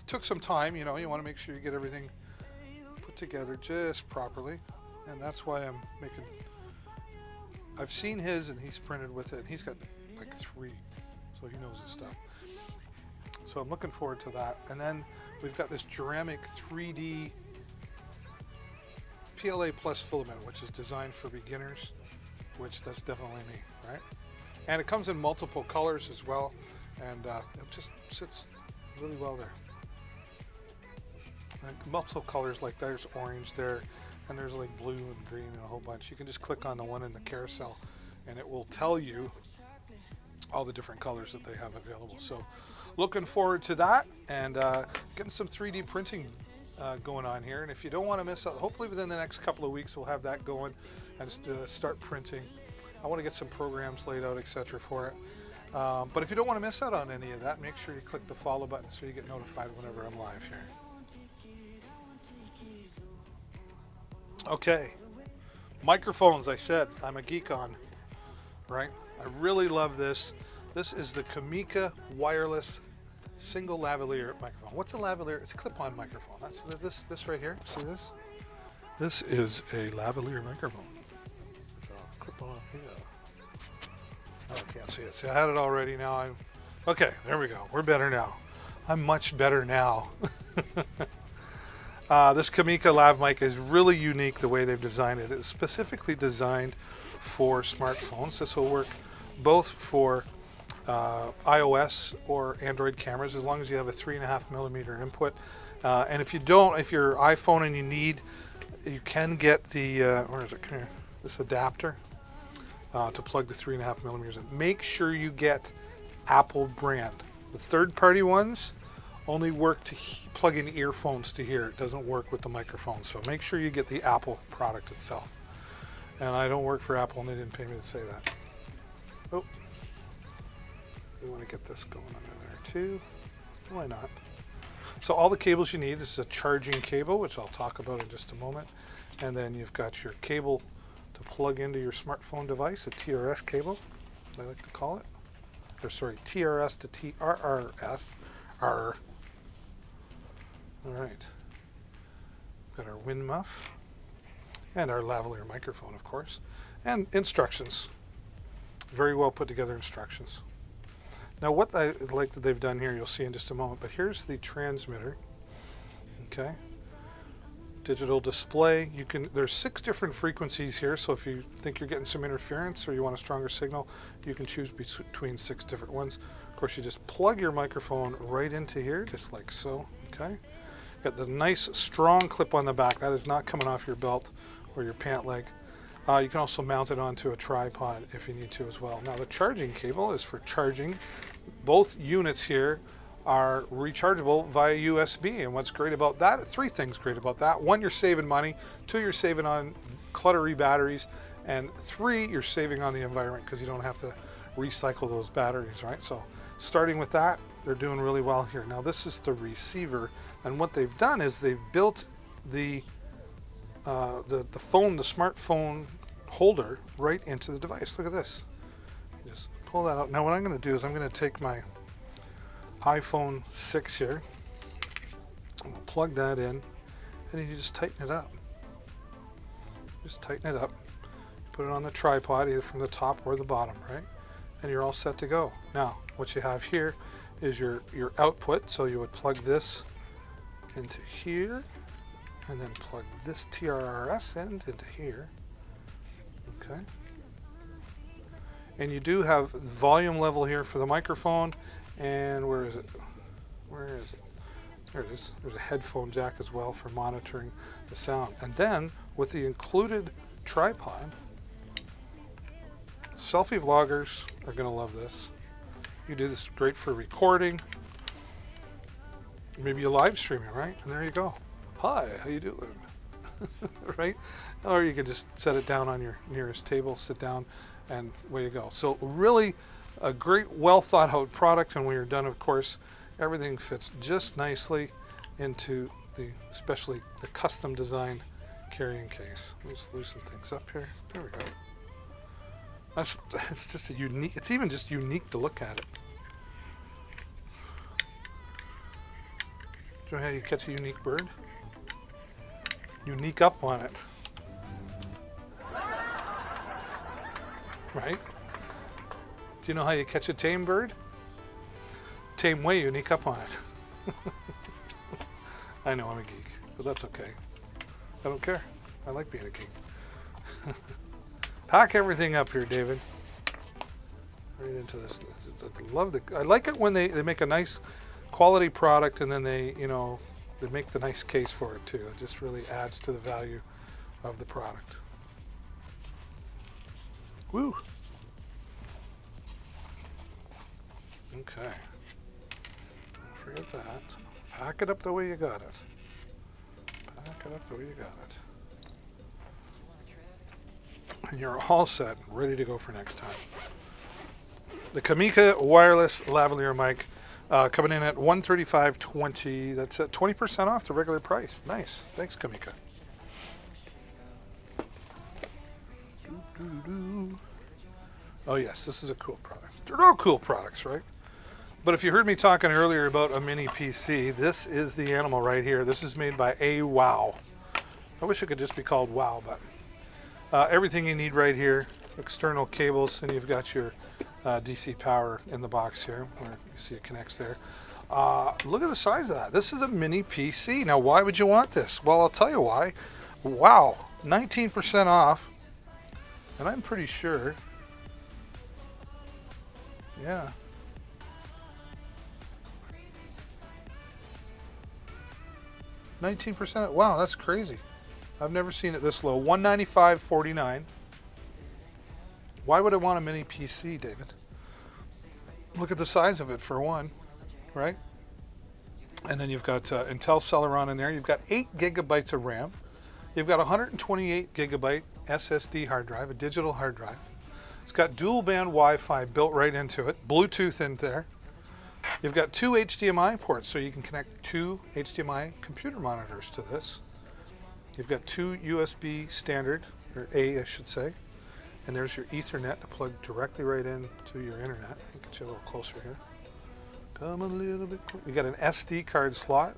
Took some time, you know. You want to make sure you get everything put together just properly, and that's why I'm making. I've seen his, and he's printed with it, and he's got like 3, so he knows his stuff. So I'm looking forward to that. And then we've got this Ceramic 3D PLA Plus filament, which is designed for beginners, which that's definitely me, right? And it comes in multiple colors as well, and it just sits really well there. And multiple colors, like there's orange there, and there's like blue and green and a whole bunch. You can just click on the one in the carousel, and it will tell you all the different colors that they have available. So looking forward to that, and getting some 3D printing going on here. And if you don't want to miss out, hopefully within the next couple of weeks we'll have that going and start printing. I want to get some programs laid out, etc. for it. But if you don't want to miss out on any of that, make sure you click the follow button so you get notified whenever I'm live here. Okay, microphones. I said I'm a geek on, right? I really love this. This is the Kamika wireless single lavalier microphone. What's a lavalier? It's a clip-on microphone. That's this right here. See this? This is a lavalier microphone. So clip on here. Oh, I can't see it. See, I had it already. Now okay. There we go. We're better now. I'm much better now. This Kamika lav mic is really unique the way they've designed it. It's specifically designed for smartphones. This will work both for iOS or Android cameras, as long as you have a 3.5mm input. And if you don't, if you're iPhone and you can get the where is it? Come here. This adapter to plug the 3.5mm in. Make sure you get Apple brand. The third-party ones only work to plug in earphones to hear. It doesn't work with the microphone. So make sure you get the Apple product itself. And I don't work for Apple, and they didn't pay me to say that. Oh. You want to get this going under there too. Why not? So all the cables you need, this is a charging cable, which I'll talk about in just a moment. And then you've got your cable to plug into your smartphone device, a TRS cable, I like to call it. Or sorry, TRS to TRRS. R. All right. Got our wind muff and our lavalier microphone, of course, and instructions. Very well put together instructions. Now what I like that they've done here, you'll see in just a moment, but here's the transmitter. Okay. Digital display. There's 6 different frequencies here, so if you think you're getting some interference or you want a stronger signal, you can choose between 6 different ones. Of course, you just plug your microphone right into here, just like so. Okay. Got the nice strong clip on the back. That is not coming off your belt or your pant leg. You can also mount it onto a tripod if you need to as well. Now the charging cable is for charging. Both units here are rechargeable via USB, and what's great about that, 3 things great about that. 1, you're saving money. 2, you're saving on cluttery batteries. And 3, you're saving on the environment because you don't have to recycle those batteries, right? So starting with that, they're doing really well here. Now this is the receiver, and what they've done is they've built the phone, the smartphone holder right into the device. Look at this. Just pull that out. Now what I'm going to do is I'm going to take my iPhone 6 here, I'm going to plug that in, and you just tighten it up. Just tighten it up. Put it on the tripod, either from the top or the bottom, right? And you're all set to go. Now, what you have here is your output. So you would plug this into here, and then plug this TRRS end into here. Okay. And you do have volume level here for the microphone. And where is it? Where is it? There it is. There's a headphone jack as well for monitoring the sound. And then with the included tripod, selfie vloggers are going to love this. You do this great for recording. Maybe you live streaming, right? And there you go. Hi, how you doing? Right? Or you can just set it down on your nearest table, sit down, and away you go. So really a great, well thought out product. And when you're done, of course, everything fits just nicely into especially the custom design carrying case. Let me just loosen things up here. There we go. It's just a unique, it's even just unique to look at it. Do you know how you catch a unique bird? Unique up on it. Right? Do you know how you catch a tame bird? Tame way, unique up on it. I know I'm a geek, but that's okay. I don't care. I like being a geek. Pack everything up here, David. Right into this. I like it when they make a nice quality product, and then they make the nice case for it too. It just really adds to the value of the product. Woo. Okay. Don't forget that. Pack it up the way you got it. Pack it up the way you got it. And you're all set, ready to go for next time. The Kamika wireless lavalier mic coming in at $135.20. That's at 20% off the regular price. Nice. Thanks, Kamika. Oh yes, this is a cool product. They're all cool products, right? But if you heard me talking earlier about a mini PC, this is the animal right here. This is made by AWOW. I wish it could just be called WOW, but everything you need right here. External cables, and you've got your DC power in the box here, where you see it connects there. Look at the size of that. This is a mini PC. Now, why would you want this? Well, I'll tell you why. Wow, 19% off, and I'm pretty sure, yeah. $19%. Wow, that's crazy. I've never seen it this low. $195.49. Why would I want a mini PC, David? Look at the size of it for one, right? And then you've got Intel Celeron in there. You've got 8 gigabytes of RAM. You've got 128 gigabyte SSD hard drive, a digital hard drive. It's got dual band Wi-Fi built right into it, Bluetooth in there. You've got 2 HDMI ports, so you can connect 2 HDMI computer monitors to this. You've got 2 USB standard, or A, I should say. And there's your Ethernet to plug directly right into your internet. Let me get you a little closer here. Come a little bit closer. You got an SD card slot.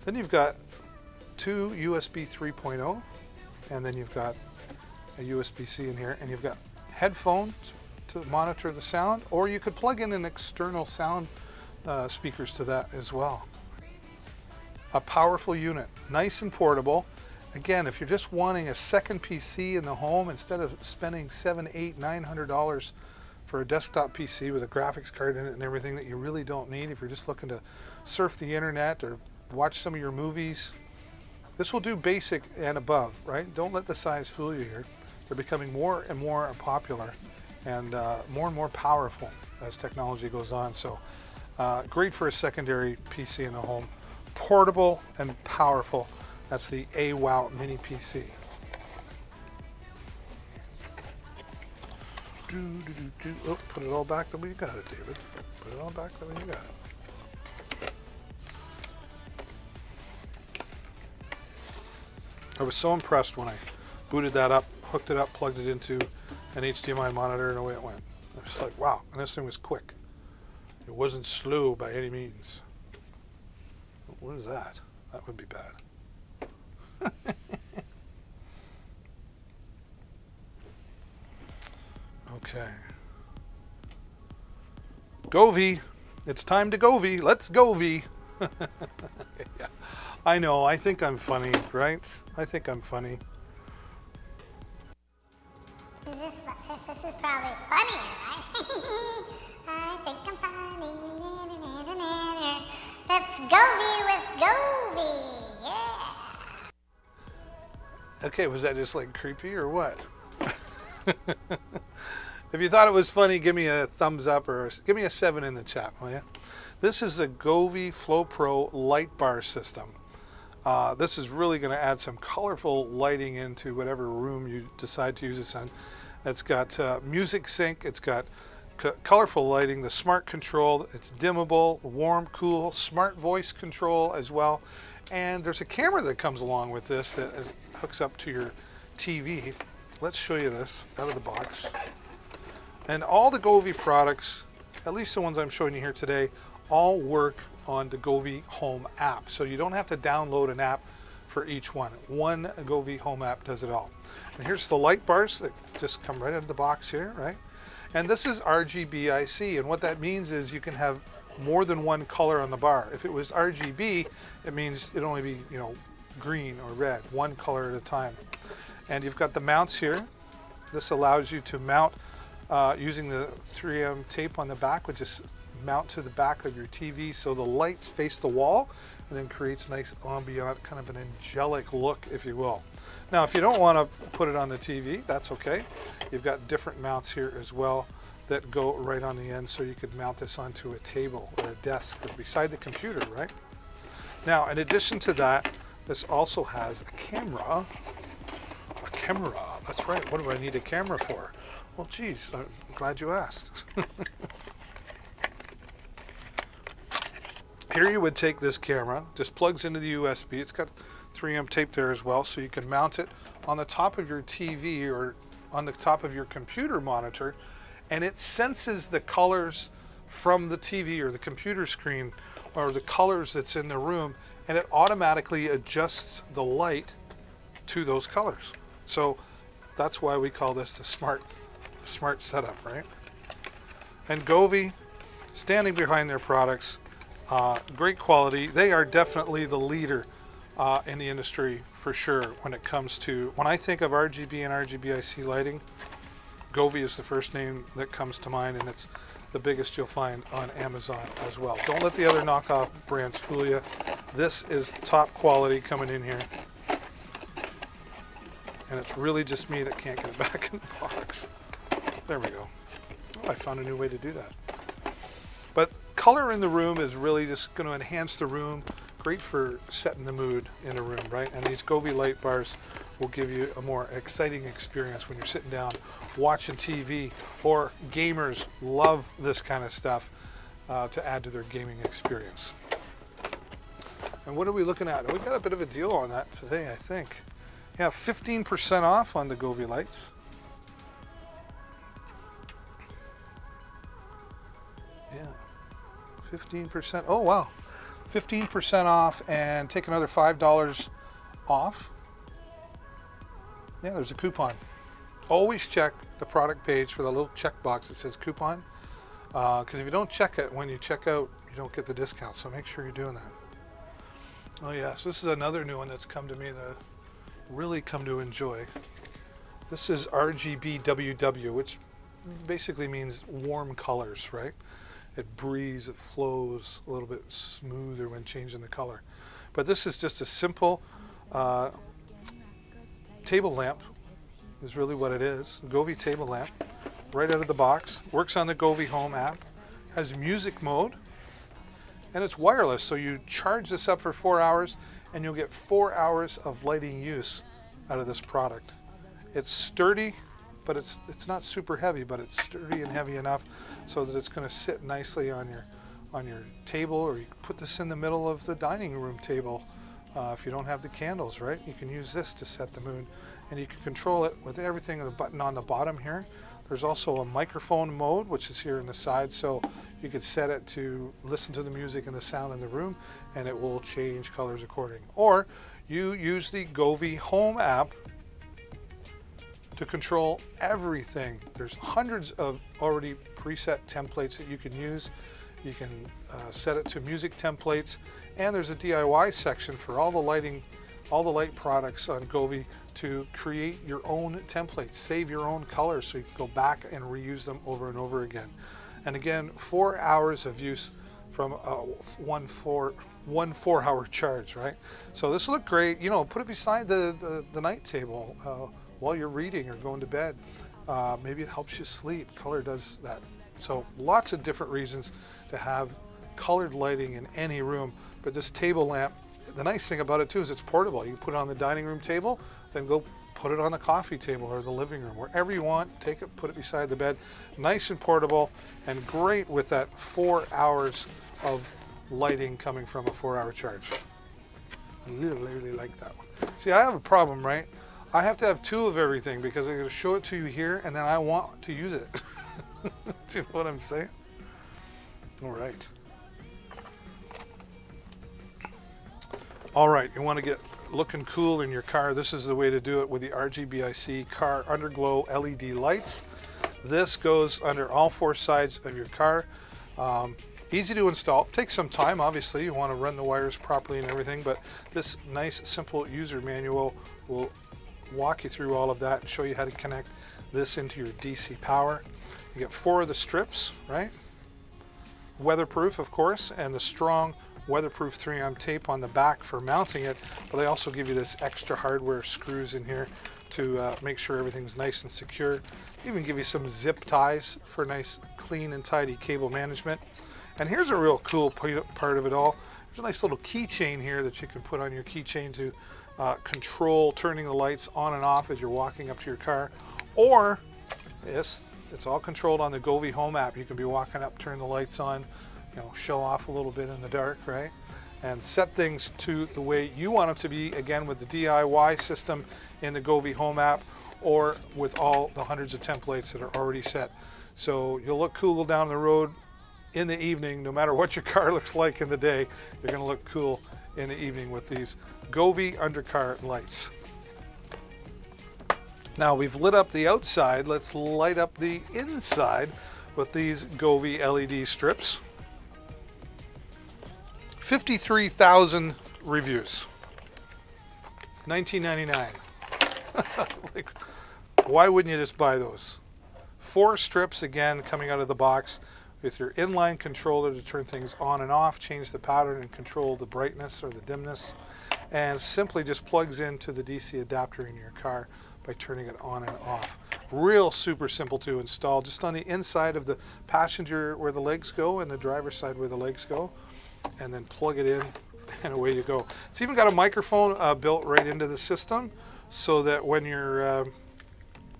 Then you've got 2 USB 3.0, and then you've got a USB-C in here, and you've got headphones to monitor the sound, or you could plug in an external sound speakers to that as well. A powerful unit, nice and portable. Again, if you're just wanting a second PC in the home, instead of spending $700, $800, $900 for a desktop PC with a graphics card in it and everything that you really don't need, if you're just looking to surf the internet or watch some of your movies, this will do basic and above, right? Don't let the size fool you here. They're becoming more and more popular and more powerful as technology goes on. So great for a secondary PC in the home. Portable and powerful. That's the AWOW Mini PC. Oh, put it all back the way you got it, David. Put it all back the way you got it. I was so impressed when I booted that up, hooked it up, plugged it into an HDMI monitor, and away it went. I was like, wow, and this thing was quick. It wasn't slow by any means. What is that? That would be bad. Okay. Govee. It's time to Govee. Let's Govee. Yeah. I know, I think I'm funny, right? I think I'm funny. This is probably funnier, right? I think I'm funny. Let's Govee with Govee. Yeah. Okay, was that just like creepy or what? If you thought it was funny, give me a thumbs up or give me a 7 in the chat, will you? This is the Govee Flow Pro light bar system. This is really going to add some colorful lighting into whatever room you decide to use this in. It's got music sync, it's got colorful lighting, the smart control, it's dimmable, warm, cool, smart voice control as well. And there's a camera that comes along with this that hooks up to your TV. Let's show you this out of the box. And all the Govee products, at least the ones I'm showing you here today, all work on the Govee Home app. So you don't have to download an app for each one. One Govee Home app does it all. And here's the light bars that just come right out of the box here, right? And this is RGBIC, and what that means is you can have more than one color on the bar. If it was RGB, it means it'd only be, green or red, one color at a time. And you've got the mounts here. This allows you to mount using the 3M tape on the back, which is mount to the back of your TV so the lights face the wall and then creates nice ambient, kind of an angelic look, if you will. Now, if you don't want to put it on the TV, that's okay. You've got different mounts here as well that go right on the end, so you could mount this onto a table or a desk or beside the computer, right? Now, in addition to that, this also has a camera. A camera, that's right. What do I need a camera for? Well, geez, I'm glad you asked. Here you would take this camera, just plugs into the USB. It's got 3M tape there as well, so you can mount it on the top of your TV or on the top of your computer monitor, and it senses the colors from the TV or the computer screen or the colors that's in the room, and it automatically adjusts the light to those colors. So that's why we call this the smart setup, right? And Govee, standing behind their products, great quality. They are definitely the leader in the industry for sure when it comes to, when I think of RGB and RGBIC lighting, Govee is the first name that comes to mind, and it's the biggest you'll find on Amazon as well. Don't let the other knockoff brands fool you. This is top quality coming in here. And it's really just me that can't get it back in the box. There we go. Oh, I found a new way to do that. But color in the room is really just going to enhance the room. Great for setting the mood in a room, right? And these Govee light bars will give you a more exciting experience when you're sitting down watching TV, or gamers love this kind of stuff to add to their gaming experience. And what are we looking at? We've got a bit of a deal on that today, I think. Yeah, 15% off on the Govee lights. Yeah, 15%. Oh, wow. 15% off, and take another $5 off. Yeah, there's a coupon. Always check the product page for the little checkbox that says coupon, because if you don't check it when you check out, you don't get the discount, so make sure you're doing that. Oh yes, this is another new one that's come to me that I really come to enjoy. This is RGBWW, which basically means warm colors, right? It breathes, it flows a little bit smoother when changing the color. But this is just a simple table lamp, is really what it is. Govee table lamp, right out of the box. Works on the Govee Home app. Has music mode, and it's wireless. So you charge this up for 4 hours, and you'll get 4 hours of lighting use out of this product. It's sturdy, but it's not super heavy, but it's sturdy and heavy enough so that it's going to sit nicely on your table, or you can put this in the middle of the dining room table. If you don't have the candles, right, you can use this to set the mood, and you can control it with everything. The button on the bottom here. There's also a microphone mode, which is here on the side, so you could set it to listen to the music and the sound in the room, and it will change colors according. Or you use the Govee Home app to control everything. There's hundreds of already preset templates that you can use. You can set it to music templates, and there's a DIY section for all the light products on Govee to create your own templates, save your own colors so you can go back and reuse them over and over again. And again, 4 hours of use from one 4-hour charge, right? So this will look great. You know, put it beside the night table while you're reading or going to bed. Maybe it helps you sleep. Color does that. So lots of different reasons to have colored lighting in any room. But this table lamp, the nice thing about it too is it's portable. You can put it on the dining room table, then go put it on the coffee table or the living room, wherever you want. Take it, put it beside the bed. Nice and portable, and great with that 4 hours of lighting coming from a 4-hour charge. I really like that one. See, I have a problem, right? I have to have 2 of everything because I'm going to show it to you here, and then I want to use it. Do you know what I'm saying? All right. All right, you want to get looking cool in your car. This is the way to do it with the RGBIC car underglow LED lights. This goes under all 4 sides of your car. Easy to install. Takes some time, obviously. You want to run the wires properly and everything, but this nice, simple user manual will walk you through all of that and show you how to connect this into your DC power. You get 4 of the strips, right? Weatherproof, of course, and the strong weatherproof 3M tape on the back for mounting it, but they also give you this extra hardware screws in here to make sure everything's nice and secure. Even give you some zip ties for nice, clean and tidy cable management. And here's a real cool part of it all. There's a nice little keychain here that you can put on your keychain to control turning the lights on and off as you're walking up to your car. Or, yes, it's all controlled on the Govee Home app. You can be walking up, turn the lights on, you know, show off a little bit in the dark, right? And set things to the way you want them to be, again, with the DIY system in the Govee Home app, or with all the hundreds of templates that are already set. So you'll look cool down the road in the evening, no matter what your car looks like in the day. You're going to look cool in the evening with these Govee undercar lights. Now we've lit up the outside, let's light up the inside with these Govee LED strips. 53,000 reviews. $19.99. Like, why wouldn't you just buy those? 4 strips, again, coming out of the box with your inline controller to turn things on and off, change the pattern and control the brightness or the dimness, and simply just plugs into the DC adapter in your car by turning it on and off. Real super simple to install, just on the inside of the passenger where the legs go and the driver's side where the legs go, and then plug it in and away you go. It's even got a microphone built right into the system, so that when you're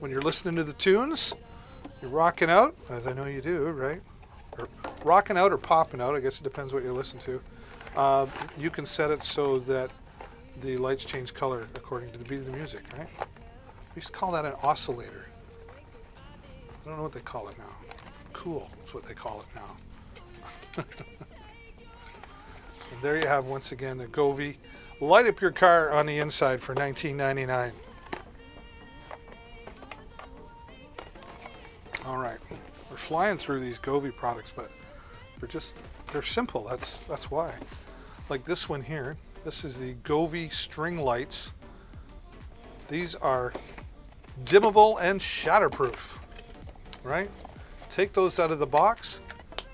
listening to the tunes, you're rocking out, as I know you do, right? Or rocking out or popping out, I guess it depends what you listen to. You can set it so that the lights change color according to the beat of the music, right? We used to call that an oscillator. I don't know what they call it now. Cool, that's what they call it now. And there you have, once again, the Govee. Light up your car on the inside for $19.99. All right, we're flying through these Govee products, but they're simple. That's why. Like this one here. This is the Govee string lights. These are dimmable and shatterproof, right? Take those out of the box,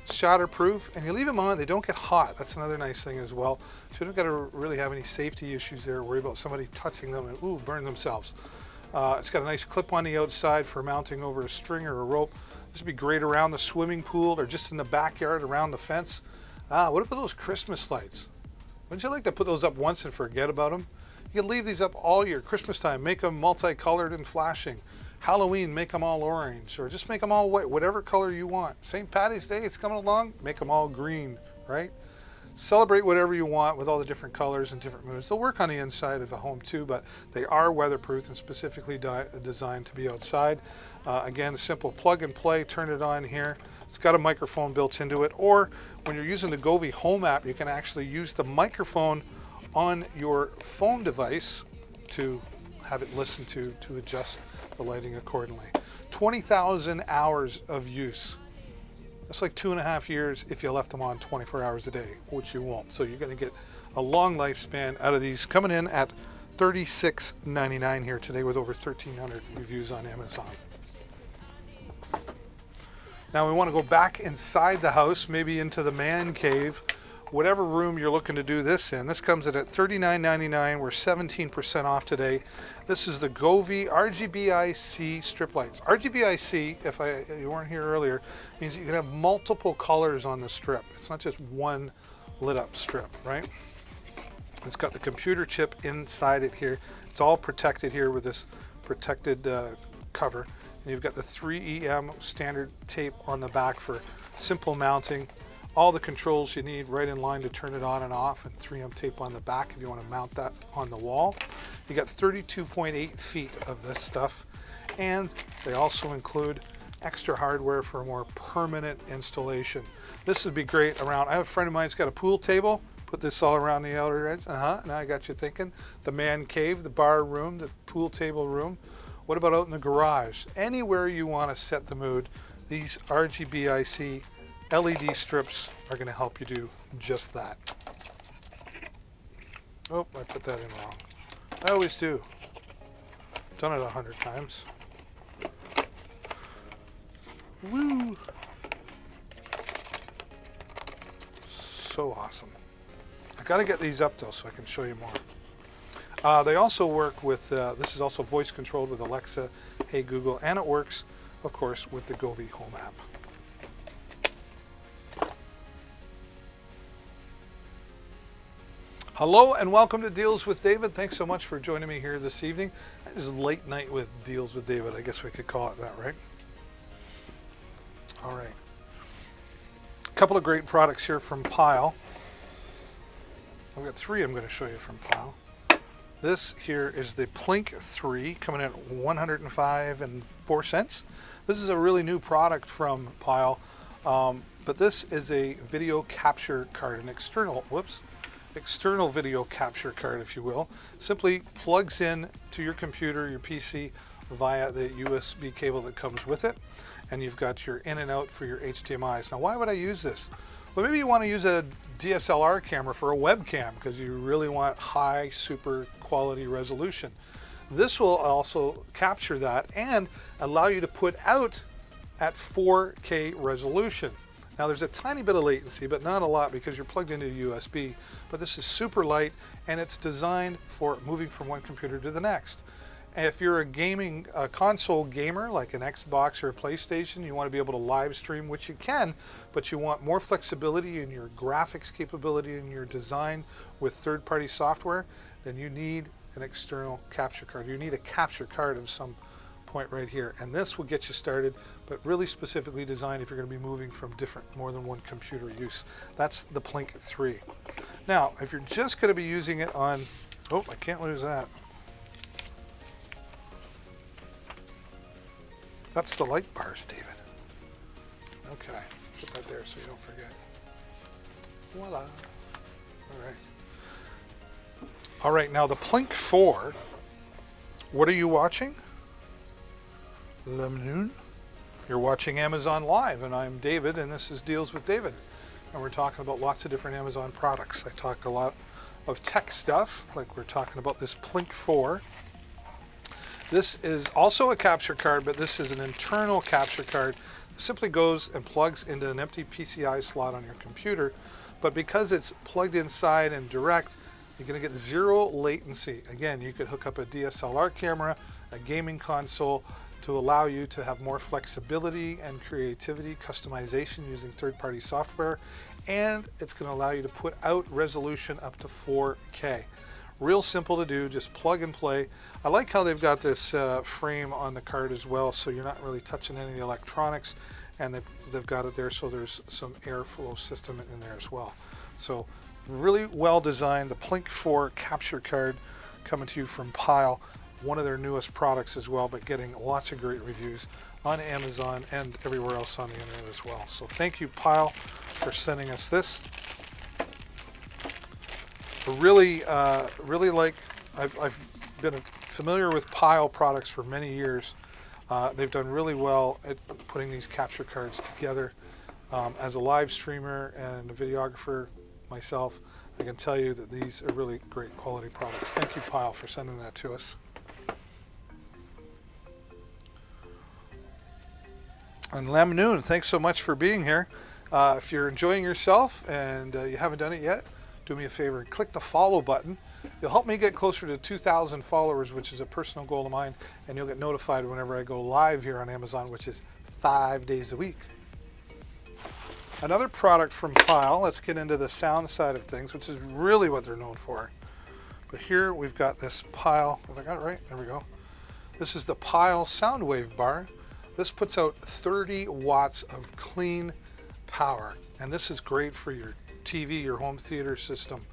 shatterproof, and you leave them on. They don't get hot. That's another nice thing as well. So you don't got to really have any safety issues there. Worry about somebody touching them and burn themselves. It's got a nice clip on the outside for mounting over a string or a rope. This would be great around the swimming pool or just in the backyard around the fence. What about those Christmas lights? Wouldn't you like to put those up once and forget about them? You can leave these up all year, Christmas time. Make them multicolored and flashing. Halloween, make them all orange, or just make them all white, whatever color you want. St. Patty's Day, it's coming along, make them all green, right? Celebrate whatever you want with all the different colors and different moods. They'll work on the inside of a home too, but they are weatherproof and specifically designed to be outside. Again, a simple plug and play, turn it on here. It's got a microphone built into it, or when you're using the Govee Home app, you can actually use the microphone on your phone device to have it listen to adjust the lighting accordingly. 20,000 hours of use. That's like 2.5 years if you left them on 24 hours a day, which you won't. So you're going to get a long lifespan out of these, coming in at $36.99 here today with over 1,300 reviews on Amazon. Now we want to go back inside the house, maybe into the man cave, whatever room you're looking to do this in. This comes in at $39.99. We're 17% off today. This is the Govee RGBIC strip lights. RGBIC, if you weren't here earlier, means you can have multiple colors on the strip. It's not just one lit up strip, right? It's got the computer chip inside it here. It's all protected here with this protected cover. And you've got the 3EM standard tape on the back for simple mounting. All the controls you need right in line to turn it on and off, and 3M tape on the back if you want to mount that on the wall. You got 32.8 feet of this stuff, and they also include extra hardware for a more permanent installation. This would be great around, I have a friend of mine who's got a pool table, put this all around the outer edge. Now I got you thinking. The man cave, the bar room, the pool table room. What about out in the garage? Anywhere you want to set the mood, these RGBIC LED strips are going to help you do just that. Oh, I put that in wrong. I always do. Done it 100 times. Woo! So awesome. I got to get these up though so I can show you more. They also work with, this is also voice controlled with Alexa, Hey Google, and it works, of course, with the Govee Home app. Hello and welcome to Deals with David. Thanks so much for joining me here this evening. This is late night with Deals with David. I guess we could call it that, right? All right. A couple of great products here from Pyle. I've got 3 I'm going to show you from Pyle. This here is the Plink 3 coming in at $105.04. This is a really new product from Pyle, but this is a video capture card, an external video capture card, if you will. Simply plugs in to your computer, your PC, via the USB cable that comes with it, and you've got your in and out for your HDMIs. Now, why would I use this? Well, maybe you want to use a DSLR camera for a webcam because you really want high, super quality resolution. This will also capture that and allow you to put out at 4K resolution. Now there's a tiny bit of latency, but not a lot because you're plugged into USB, but this is super light and it's designed for moving from one computer to the next. And if you're a console gamer like an Xbox or a PlayStation, you want to be able to live stream, which you can, but you want more flexibility in your graphics capability and your design with third-party software, then you need an external capture card. You need a capture card of some point right here, and this will get you started, but really specifically designed if you're going to be moving from more than one computer use. That's the Plink 3. Now, if you're just going to be using it on, oh, I can't lose that. That's the light bars, David. Okay, put that there so you don't forget. Voila. All right. All right, now the Plink 4, what are you watching? Lemnoon? You're watching Amazon Live, and I'm David, and this is Deals with David. And we're talking about lots of different Amazon products. I talk a lot of tech stuff, like we're talking about this Plink 4. This is also a capture card, but this is an internal capture card. It simply goes and plugs into an empty PCI slot on your computer, but because it's plugged inside and direct, you're going to get 0 latency. Again, you could hook up a DSLR camera, a gaming console, to allow you to have more flexibility and creativity, customization using third-party software, and it's going to allow you to put out resolution up to 4K. Real simple to do, just plug and play. I like how they've got this frame on the card as well, so you're not really touching any of the electronics, and they've got it there so there's some airflow system in there as well. So really well designed. The Plink 4 capture card coming to you from Pyle, one of their newest products as well, but getting lots of great reviews on Amazon and everywhere else on the internet as well. So thank you, Pyle, for sending us this. Really like, I've been familiar with Pyle products for many years. They've done really well at putting these capture cards together. As a live streamer and a videographer myself, I can tell you that these are really great quality products. Thank you, Pyle, for sending that to us. And Lamnoon, thanks so much for being here. If you're enjoying yourself and you haven't done it yet, do me a favor and click the follow button. You'll help me get closer to 2,000 followers, which is a personal goal of mine, and you'll get notified whenever I go live here on Amazon, which is 5 days a week. Another product from Pyle, let's get into the sound side of things, which is really what they're known for. But here we've got this Pyle, have I got it right? There we go. This is the Pyle Soundwave Bar. This puts out 30 watts of clean power, and this is great for your TV, your home theater system.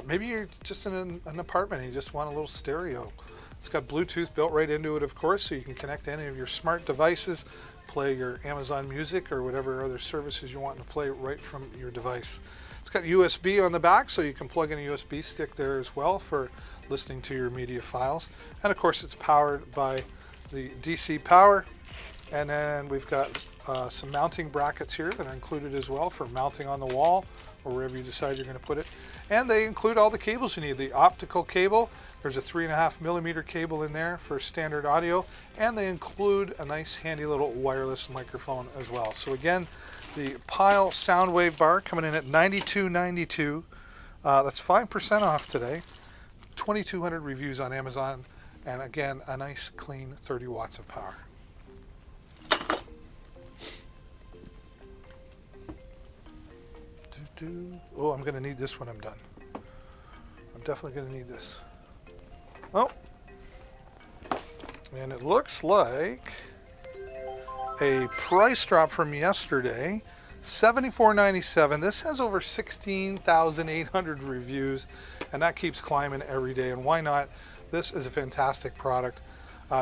Maybe you're just in an apartment and you just want a little stereo. It's got Bluetooth built right into it, of course, so you can connect to any of your smart devices, play your Amazon Music or whatever other services you want to play right from your device. It's got USB on the back, so you can plug in a USB stick there as well for listening to your media files. And of course, it's powered by the DC power. And then we've got some mounting brackets here that are included as well for mounting on the wall or wherever you decide you're going to put it. And they include all the cables you need. The optical cable, there's a 3.5mm cable in there for standard audio, and they include a nice handy little wireless microphone as well. So again, the Pyle Soundwave Bar coming in at $92.92. That's 5% off today. 2,200 reviews on Amazon, and again, a nice clean 30 watts of power. Oh, I'm going to need this when I'm done. I'm definitely going to need this. Oh, and it looks like a price drop from yesterday, $74.97. This has over 16,800 reviews, and that keeps climbing every day. And why not? This is a fantastic product.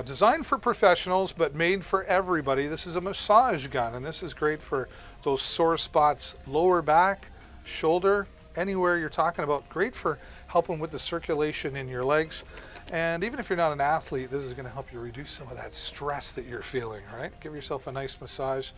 Designed for professionals, but made for everybody. This is a massage gun, and this is great for those sore spots, lower back, shoulder, anywhere you're talking about. Great for helping with the circulation in your legs. And even if you're not an athlete, this is going to help you reduce some of that stress that you're feeling, right? Give yourself a nice massage.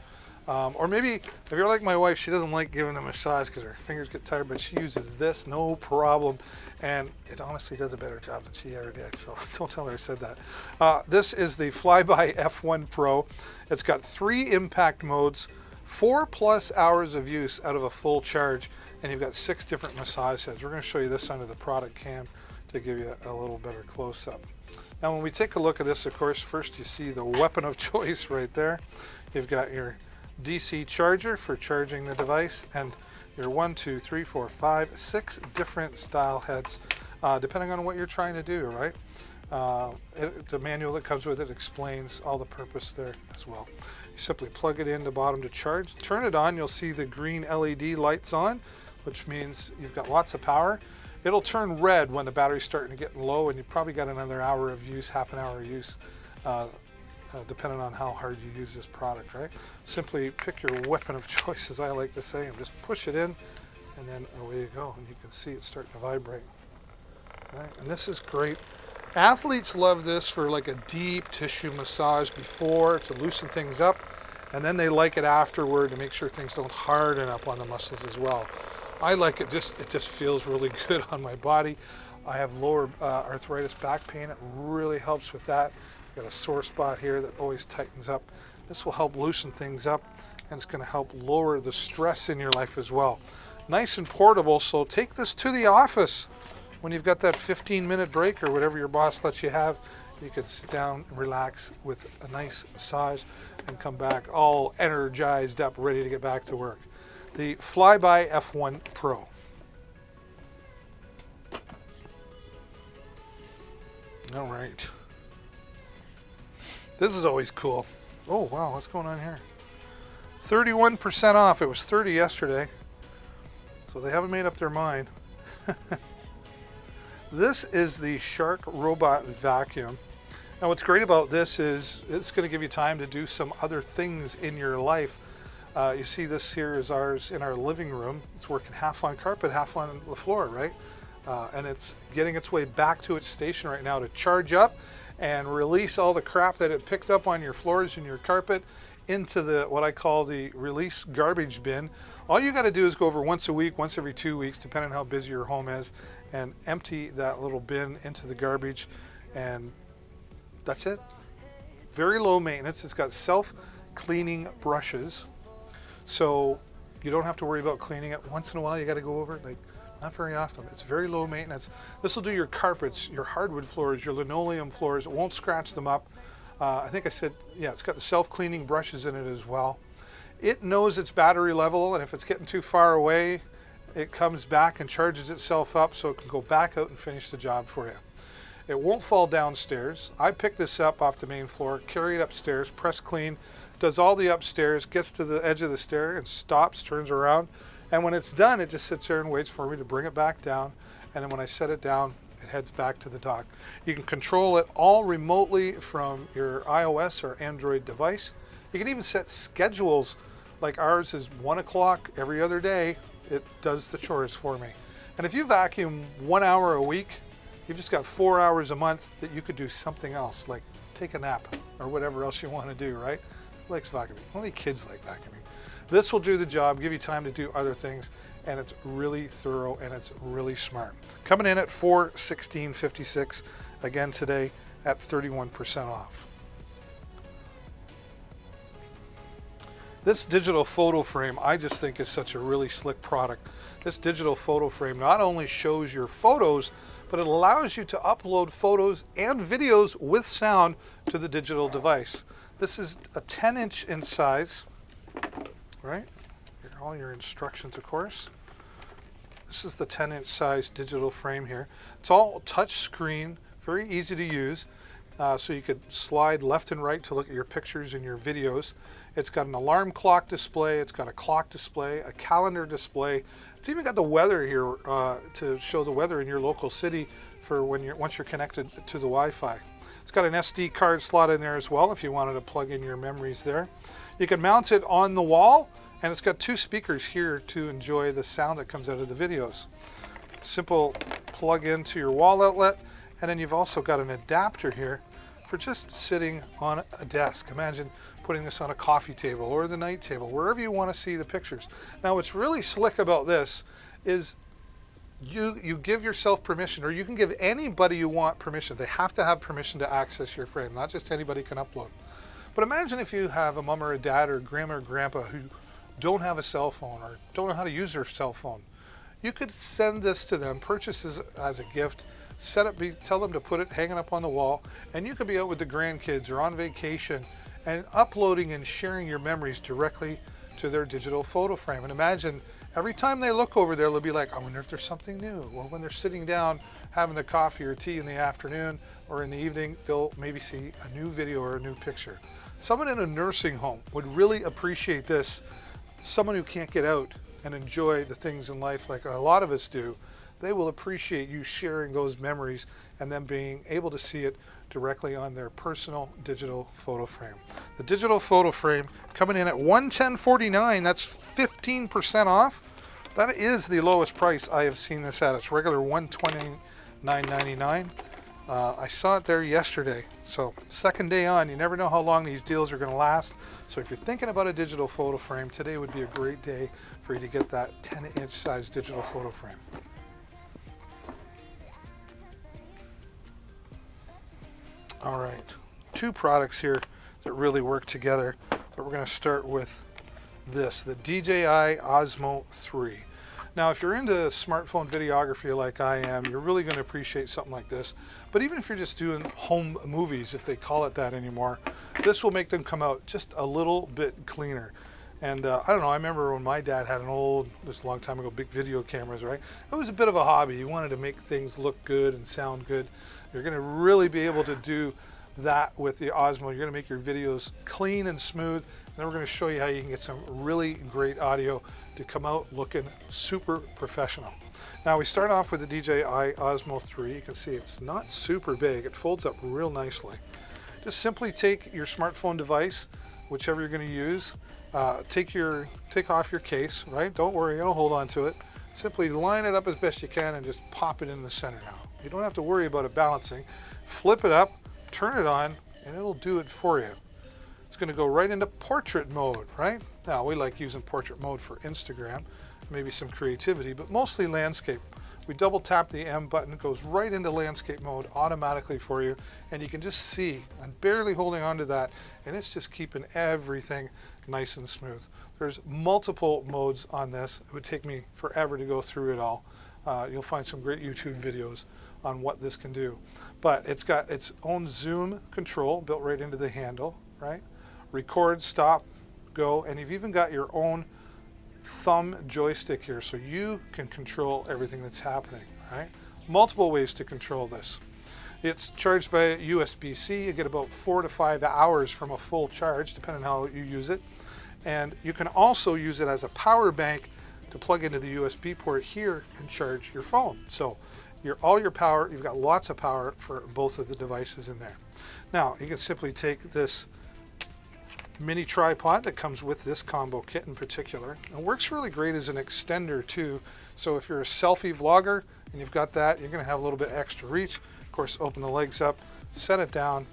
Or maybe if you're like my wife, she doesn't like giving a massage because her fingers get tired, but she uses this, no problem. And it honestly does a better job than she ever did, so don't tell her I said that. This is the Flyby F1 Pro. It's got 3 impact modes, 4+ hours of use out of a full charge, and you've got 6 different massage heads. We're going to show you this under the product cam to give you a little better close-up. Now when we take a look at this, of course, first you see the weapon of choice right there. You've got your DC charger for charging the device, and your 1, 2, 3, 4, 5, 6 different style heads, depending on what you're trying to do, right? The manual that comes with it explains all the purpose there as well. You simply plug it in the bottom to charge, turn it on, you'll see the green LED lights on, which means you've got lots of power. It'll turn red when the battery's starting to get low, and you've probably got another hour of use, half an hour of use, depending on how hard you use this product, right? Simply pick your weapon of choice, as I like to say, and just push it in, and then away you go, and you can see it starting to vibrate. Right? And this is great. Athletes love this for like a deep tissue massage before to loosen things up, and then they like it afterward to make sure things don't harden up on the muscles as well. I like it, it just feels really good on my body. I have lower arthritis back pain. It really helps with that. I've got a sore spot here that always tightens up. This will help loosen things up, and it's going to help lower the stress in your life as well. Nice and portable, so take this to the office when you've got that 15-minute break or whatever your boss lets you have. You can sit down and relax with a nice massage and come back all energized up, ready to get back to work. The Flyby F1 Pro. All right. This is always cool. Oh, wow. What's going on here? 31% off. It was 30 yesterday. So they haven't made up their mind. This is the Shark Robot Vacuum. Now what's great about this is it's going to give you time to do some other things in your life. You see this here is ours in our living room. It's working half on carpet, half on the floor, right? And it's getting its way back to its station right now to charge up and release all the crap that it picked up on your floors and your carpet into the what I call the release garbage bin. All you got to do is go over once a week, once every 2 weeks, depending on how busy your home is, and empty that little bin into the garbage, and that's it. Very low maintenance. It's got self-cleaning brushes, so you don't have to worry about cleaning it. Once in a while you got to go over it, like not very often. It's very low maintenance. This will do your carpets, your hardwood floors, your linoleum floors. It won't scratch them up. I think I said, yeah, it's got the self-cleaning brushes in it as well. It knows its battery level, and if it's getting too far away, it comes back and charges itself up so it can go back out and finish the job for you. It won't fall downstairs. I picked this up off the main floor, carry it upstairs, press clean, does all the upstairs, gets to the edge of the stair and stops, turns around. And when it's done, it just sits there and waits for me to bring it back down. And then when I set it down, it heads back to the dock. You can control it all remotely from your iOS or Android device. You can even set schedules, like ours is 1 o'clock every other day. It does the chores for me. And if you vacuum 1 hour a week, you've just got 4 hours a month that you could do something else, like take a nap or whatever else you want to do, right? Who likes vacuuming? Only kids like vacuuming. This will do the job, give you time to do other things, and it's really thorough and it's really smart. Coming in at $416.56 again today at 31% off. This digital photo frame I just think is such a really slick product. This digital photo frame not only shows your photos, but it allows you to upload photos and videos with sound to the digital device. This is a 10-inch in size, right? Here are all your instructions, of course. This is the 10-inch size digital frame here. It's all touch screen, very easy to use. So you could slide left and right to look at your pictures and your videos. It's got an alarm clock display, it's got a clock display, a calendar display. It's even got the weather here to show the weather in your local city for once you're connected to the Wi-Fi. It's got an SD card slot in there as well if you wanted to plug in your memories there. You can mount it on the wall, and it's got 2 speakers here to enjoy the sound that comes out of the videos. Simple plug into your wall outlet, and then you've also got an adapter here for just sitting on a desk. Imagine putting this on a coffee table or the night table, wherever you want to see the pictures. Now what's really slick about this is you give yourself permission, or you can give anybody you want permission. They have to have permission to access your frame, not just anybody can upload. But imagine if you have a mom or a dad or grandma or grandpa who don't have a cell phone or don't know how to use their cell phone. You could send this to them, purchase this as a gift, tell them to put it hanging up on the wall, and you could be out with the grandkids or on vacation and uploading and sharing your memories directly to their digital photo frame. And imagine every time they look over there, they'll be like, I wonder if there's something new. Or when they're sitting down having their coffee or tea in the afternoon or in the evening, they'll maybe see a new video or a new picture. Someone in a nursing home would really appreciate this. Someone who can't get out and enjoy the things in life like a lot of us do, they will appreciate you sharing those memories and them being able to see it directly on their personal digital photo frame. The digital photo frame coming in at $110.49, that's 15% off. That is the lowest price I have seen this at. It's regular $129.99. I saw it there yesterday. So second day on, you never know how long these deals are going to last. So if you're thinking about a digital photo frame, today would be a great day for you to get that 10-inch size digital photo frame. All right, 2 products here that really work together, but we're going to start with this, the DJI Osmo 3. Now, if you're into smartphone videography like I am, you're really going to appreciate something like this. But even if you're just doing home movies, if they call it that anymore, this will make them come out just a little bit cleaner. And I don't know, I remember when my dad had an old, this a long time ago, big video cameras, right? It was a bit of a hobby. He wanted to make things look good and sound good. You're going to really be able to do that with the Osmo. You're going to make your videos clean and smooth. And then we're going to show you how you can get some really great audio to come out looking super professional. Now we start off with the DJI Osmo 3. You can see it's not super big. It folds up real nicely. Just simply take your smartphone device, whichever you're going to use, take off your case, right? Don't worry, don't hold on to it. Simply line it up as best you can and just pop it in the center now. You don't have to worry about it balancing. Flip it up, turn it on, and it'll do it for you. It's going to go right into portrait mode, right? Now, we like using portrait mode for Instagram, maybe some creativity, but mostly landscape. We double tap the M button, it goes right into landscape mode automatically for you, and you can just see, I'm barely holding on to that, and it's just keeping everything nice and smooth. There's multiple modes on this. It would take me forever to go through it all. You'll find some great YouTube videos on what this can do. But it's got its own zoom control built right into the handle, right? Record, stop, go, and you've even got your own thumb joystick here so you can control everything that's happening, right? Multiple ways to control this. It's charged via USB-C. You get about 4 to 5 hours from a full charge, depending on how you use it. And you can also use it as a power bank to plug into the USB port here and charge your phone. So all your power, you've got lots of power for both of the devices in there. Now, you can simply take this mini tripod that comes with this combo kit in particular. It works really great as an extender too. So if you're a selfie vlogger and you've got that, you're going to have a little bit extra reach. Of course, open the legs up, set it down,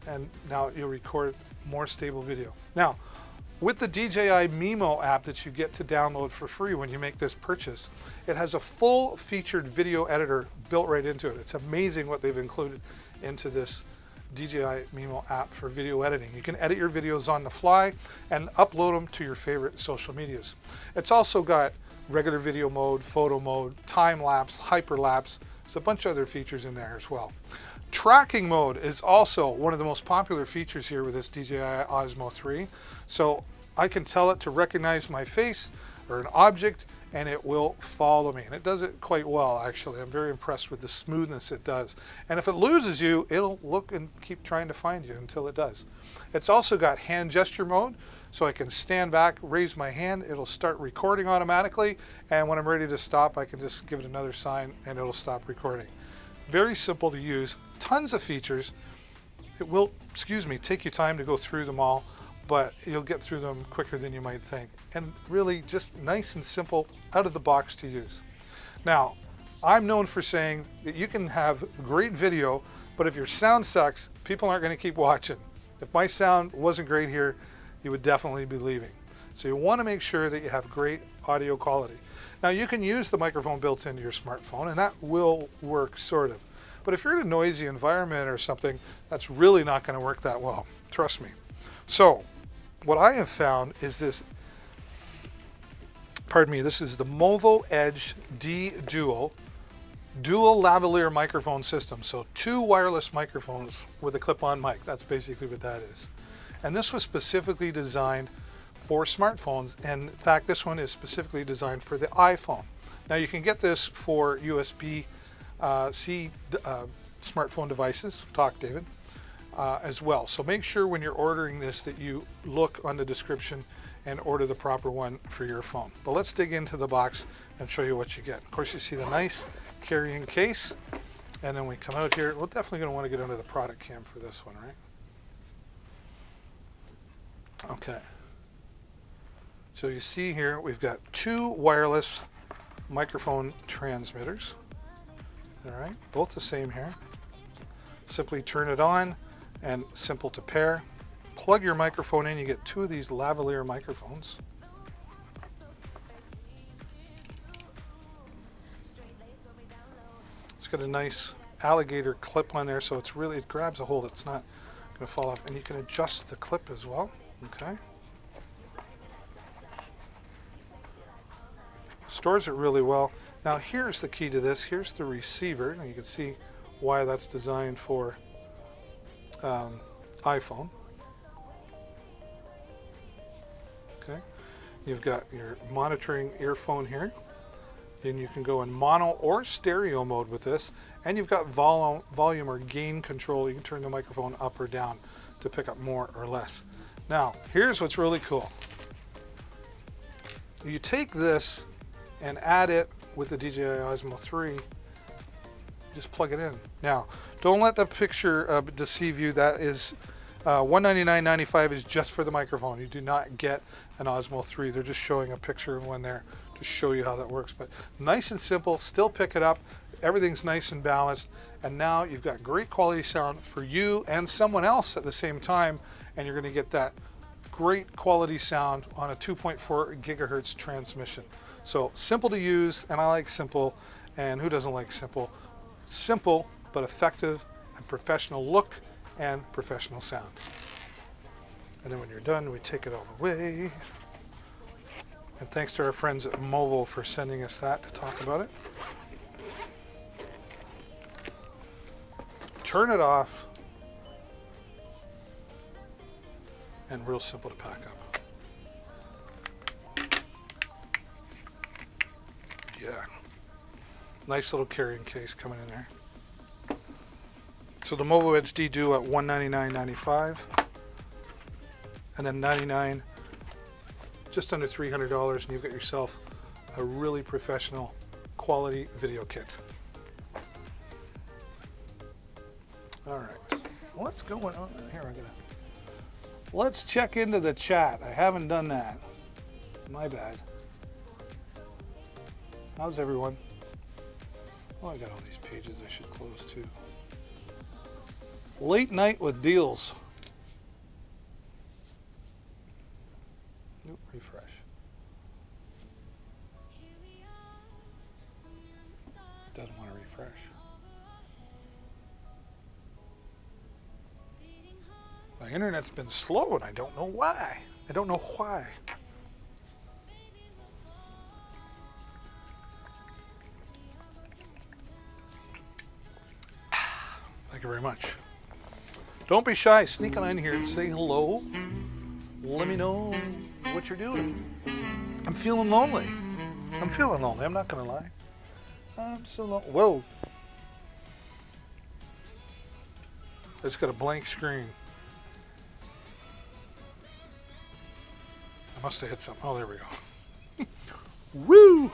and now you'll record more stable video. Now, with the DJI Mimo app that you get to download for free when you make this purchase, it has a full featured video editor built right into it. It's amazing what they've included into this DJI Mimo app for video editing. You can edit your videos on the fly and upload them to your favorite social medias. It's also got regular video mode, photo mode, time lapse, hyperlapse. There's a bunch of other features in there as well. Tracking mode is also one of the most popular features here with this DJI Osmo 3. So I can tell it to recognize my face or an object and it will follow me. And it does it quite well, actually. I'm very impressed with the smoothness it does. And if it loses you, it'll look and keep trying to find you until it does. It's also got hand gesture mode, so I can stand back, raise my hand, it'll start recording automatically, and when I'm ready to stop, I can just give it another sign and it'll stop recording. Very simple to use, tons of features. It will, take you time to go through them all, but you'll get through them quicker than you might think. And really just nice and simple, out of the box to use. Now, I'm known for saying that you can have great video, but if your sound sucks, people aren't going to keep watching. If my sound wasn't great here, you would definitely be leaving. So you want to make sure that you have great audio quality. Now, you can use the microphone built into your smartphone, and that will work sort of. But if you're in a noisy environment or something, that's really not going to work that well. Trust me. So what I have found is this, this is the Movo Edge D dual lavalier microphone system. So 2 wireless microphones with a clip-on mic. That's basically what that is. And this was specifically designed for smartphones. And in fact, this one is specifically designed for the iPhone. Now you can get this for USB-C smartphone devices. Talk, David. As well. So make sure when you're ordering this that you look on the description and order the proper one for your phone. But let's dig into the box and show you what you get. Of course, you see the nice carrying case, and then we come out here. We're definitely going to want to get under the product cam for this one, right? Okay. So you see here we've got 2 wireless microphone transmitters. All right, both the same here. Simply turn it on and simple to pair. Plug your microphone in, you get 2 of these lavalier microphones. It's got a nice alligator clip on there, so it's really, it grabs a hold, it's not going to fall off. And you can adjust the clip as well, okay? Stores it really well. Now here's the key to this, here's the receiver, and you can see why that's designed for iPhone. Okay, You've got your monitoring earphone here. Then you can go in mono or stereo mode with this. And you've got volume or gain control. You can turn the microphone up or down to pick up more or less. Now, here's what's really cool. You take this and add it with the DJI Osmo 3. Just plug it in. Now, don't let the picture deceive you. That is $199.95 is just for the microphone. You do not get an Osmo 3. They're just showing a picture of one there to show you how that works. But nice and simple, still pick it up. Everything's nice and balanced. And now you've got great quality sound for you and someone else at the same time. And you're going to get that great quality sound on a 2.4 gigahertz transmission. So simple to use, and I like simple. And who doesn't like simple? Simple, but effective and professional look and professional sound. And then when you're done, we take it all away. And thanks to our friends at Movo for sending us that to talk about it. Turn it off. And real simple to pack up. Yeah. Nice little carrying case coming in there. So the Movo Edge D Duo at $199.95, and then $99, just under $300, and you've got yourself a really professional quality video kit. All right, what's going on here? Let's check into the chat. I haven't done that. My bad. How's everyone? Oh, I got all these pages I should close too. Late night with deals. Nope, refresh. Doesn't want to refresh. My internet's been slow and I don't know why. I don't know why. Thank you very much. Don't be shy. Sneak on in here and say hello. Let me know what you're doing. I'm feeling lonely. I'm feeling lonely. I'm not going to lie. I'm so lonely. Whoa. I just got a blank screen. I must have hit something. Oh, there we go. Woo!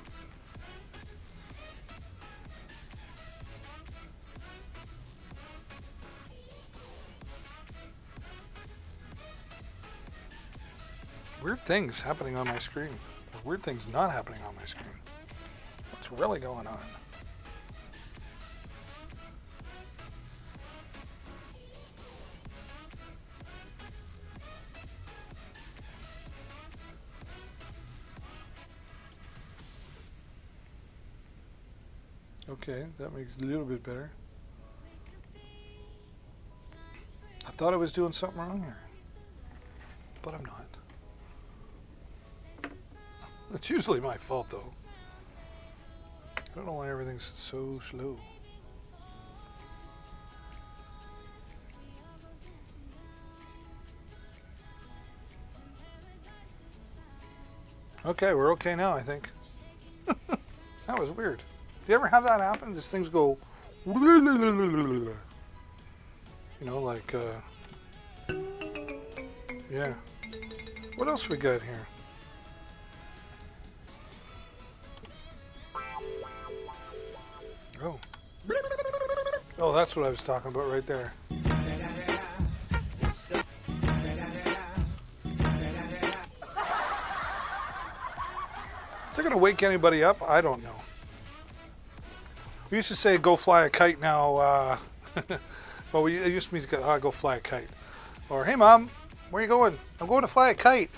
Weird things happening on my screen. Or weird things not happening on my screen. What's really going on? Okay, that makes it a little bit better. I thought I was doing something wrong here, but I'm not. It's usually my fault though. I don't know why everything's so slow. Okay, we're okay now, I think. That was weird. Do you ever have that happen? Just things go, you know, like, yeah. What else we got here? Oh. Oh, that's what I was talking about right there. Is that going to wake anybody up? I don't know. We used to say go fly a kite now. Well, it used to be go fly a kite. Or, hey mom, where are you going? I'm going to fly a kite.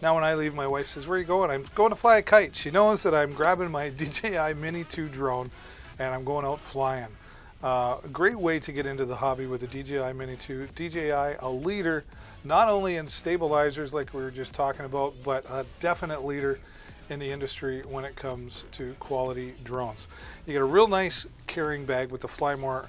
Now when I leave, my wife says, where are you going? I'm going to fly a kite. She knows that I'm grabbing my DJI Mini 2 drone and I'm going out flying. A great way to get into the hobby with the DJI Mini 2. DJI, a leader, not only in stabilizers like we were just talking about, but a definite leader in the industry when it comes to quality drones. You get a real nice carrying bag with the Flymore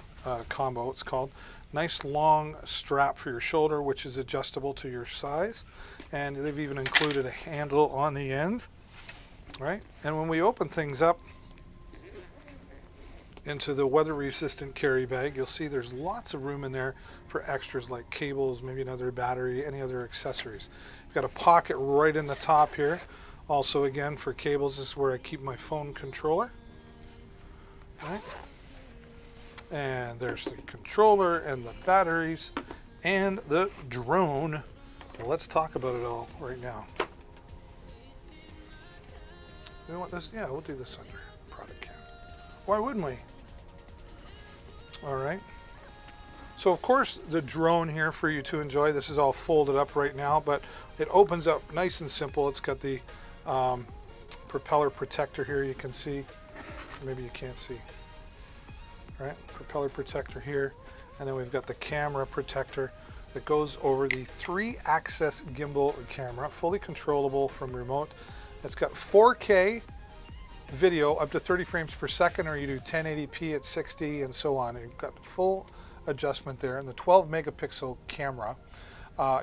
combo, it's called. Nice long strap for your shoulder, which is adjustable to your size. and they've even included a handle on the end, right? And when we open things up into the weather resistant carry bag, you'll see there's lots of room in there for extras like cables, maybe another battery, any other accessories. You've got a pocket right in the top here. Also, again, for cables, this is where I keep my phone controller. Right? And there's the controller and the batteries and the drone. Well, let's talk about it all right now. You know what this? Yeah, we'll do this under product cam. Why wouldn't we? All right. So of course the drone here for you to enjoy. This is all folded up right now, but it opens up nice and simple. It's got the propeller protector here. You can see, maybe you can't see. All right, propeller protector here, and then we've got the camera protector that goes over the 3-axis gimbal camera, fully controllable from remote. It's got 4K video up to 30 frames per second, or you do 1080p at 60 and so on. You've got full adjustment there, and the 12 megapixel camera.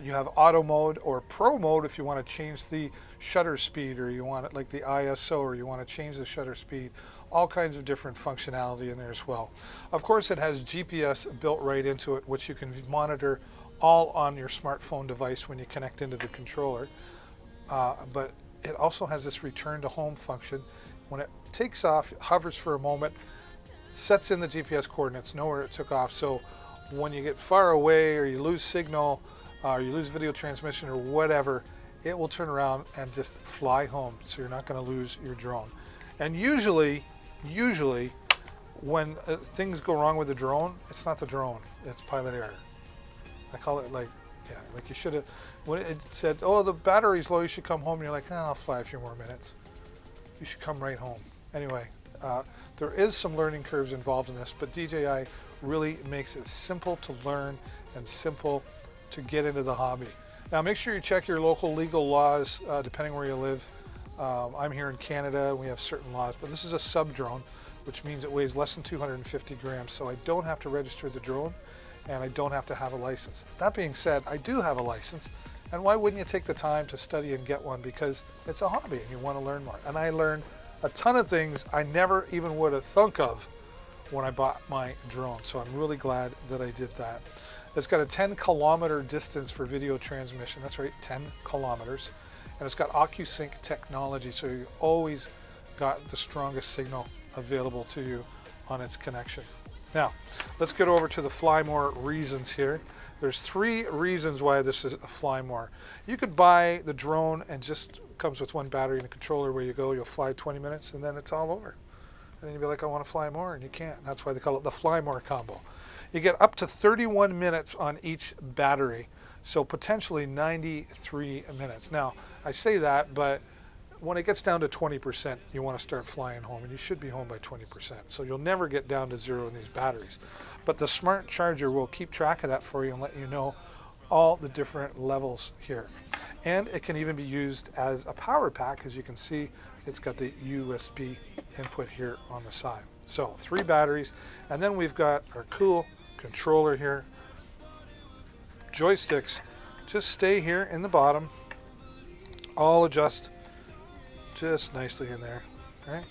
You have auto mode or pro mode if you want to change the shutter speed, or you want it like the ISO, or you want to change the shutter speed. All kinds of different functionality in there as well. Of course, it has GPS built right into it, which you can monitor all on your smartphone device when you connect into the controller. But it also has this return to home function. When it takes off, it hovers for a moment, sets in the GPS coordinates, know where it took off. So when you get far away, or you lose signal, or you lose video transmission or whatever, it will turn around and just fly home. So you're not going to lose your drone. And usually when things go wrong with the drone, it's not the drone, it's pilot error. I call it like you should have, when it said, oh, the battery's low, you should come home, and you're like, oh, I'll fly a few more minutes. You should come right home. Anyway, there is some learning curves involved in this, but DJI really makes it simple to learn and simple to get into the hobby. Now make sure you check your local legal laws, depending where you live. I'm here in Canada, we have certain laws, but this is a sub drone, which means it weighs less than 250 grams, so I don't have to register the drone, and I don't have to have a license. That being said, I do have a license, and why wouldn't you take the time to study and get one? Because it's a hobby and you want to learn more. And I learned a ton of things I never even would have thunk of when I bought my drone, so I'm really glad that I did that. It's got a 10-kilometer distance for video transmission. That's right, 10 kilometers. And it's got OcuSync technology, so you always got the strongest signal available to you on its connection. Now, let's get over to the Fly More reasons here. There's 3 reasons why this is a Fly More. You could buy the drone and just comes with one battery and a controller. Where you go, you'll fly 20 minutes and then it's all over. And then you'll be like, I want to fly more, and you can't. That's why they call it the Fly More combo. You get up to 31 minutes on each battery, so potentially 93 minutes. Now, I say that, but when it gets down to 20%, you want to start flying home, and you should be home by 20%. So you'll never get down to 0 in these batteries. But the smart charger will keep track of that for you and let you know all the different levels here. And it can even be used as a power pack. As you can see, it's got the USB input here on the side. So 3 batteries, and then we've got our cool controller here. Joysticks just stay here in the bottom, all adjust just nicely in there. Right?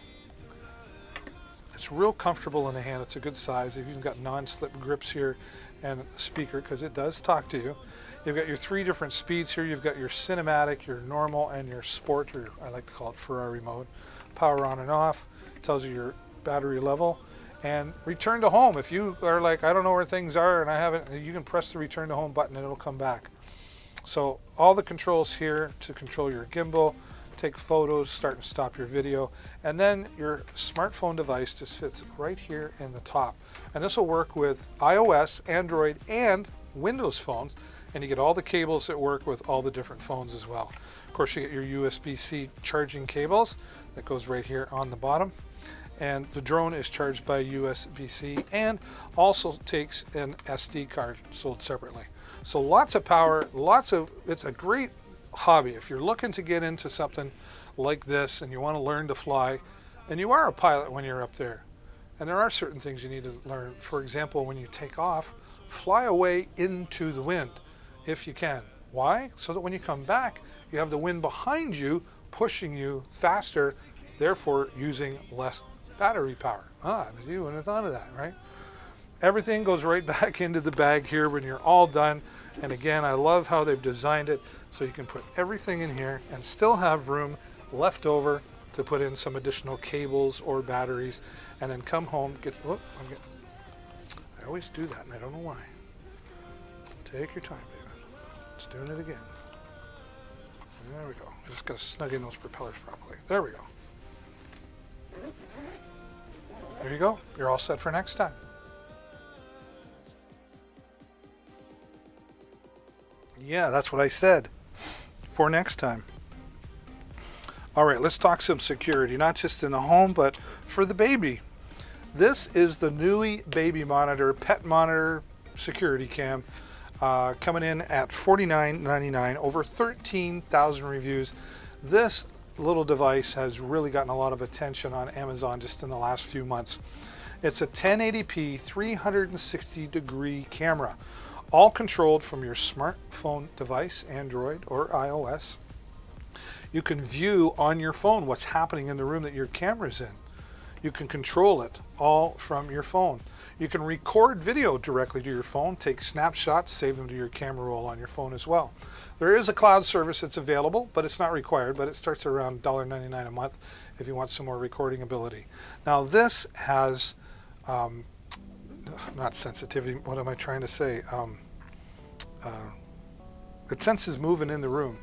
It's real comfortable in the hand. It's a good size. You've even got non-slip grips here and a speaker, because it does talk to you. You've got your 3 different speeds here. You've got your cinematic, your normal, and your sport, or I like to call it Ferrari mode. Power on and off, tells you your battery level, and return to home. If you are like, I don't know where things are and I haven't, you can press the return to home button and it'll come back. So all the controls here to control your gimbal, take photos, start and stop your video, and then your smartphone device just fits right here in the top. And this will work with iOS, Android, and Windows phones, and you get all the cables that work with all the different phones as well. Of course, you get your USB-C charging cables that goes right here on the bottom, and the drone is charged by USB-C and also takes an SD card sold separately. So lots of power, it's a great hobby. If you're looking to get into something like this and you want to learn to fly, and you are a pilot when you're up there, and there are certain things you need to learn. For example, when you take off, fly away into the wind if you can. Why? So that when you come back, You have the wind behind you pushing you faster, therefore using less battery power. You wouldn't have thought of that, right? Everything goes right back into the bag here when you're all done. And again, I love how they've designed it so you can put everything in here and still have room left over to put in some additional cables or batteries, and then come home, I always do that and I don't know why. Take your time, David. It's doing it again. There we go. Just gotta snug in those propellers properly. There we go. There you go. You're all set for next time. Yeah, that's what I said. For next time. All right, let's talk some security, not just in the home, but for the baby. This is the Nui Baby Monitor Pet Monitor Security Cam, coming in at $49.99, over 13,000 reviews. This little device has really gotten a lot of attention on Amazon just in the last few months. It's a 1080p 360-degree camera, all controlled from your smartphone device, Android or iOS. You can view on your phone what's happening in the room that your camera's in. You can control it all from your phone. You can record video directly to your phone, take snapshots, save them to your camera roll on your phone as well. There is a cloud service that's available, but it's not required, but it starts at around $1.99 a month if you want some more recording ability. Now this has, not sensitivity, what am I trying to say? It senses moving in the room.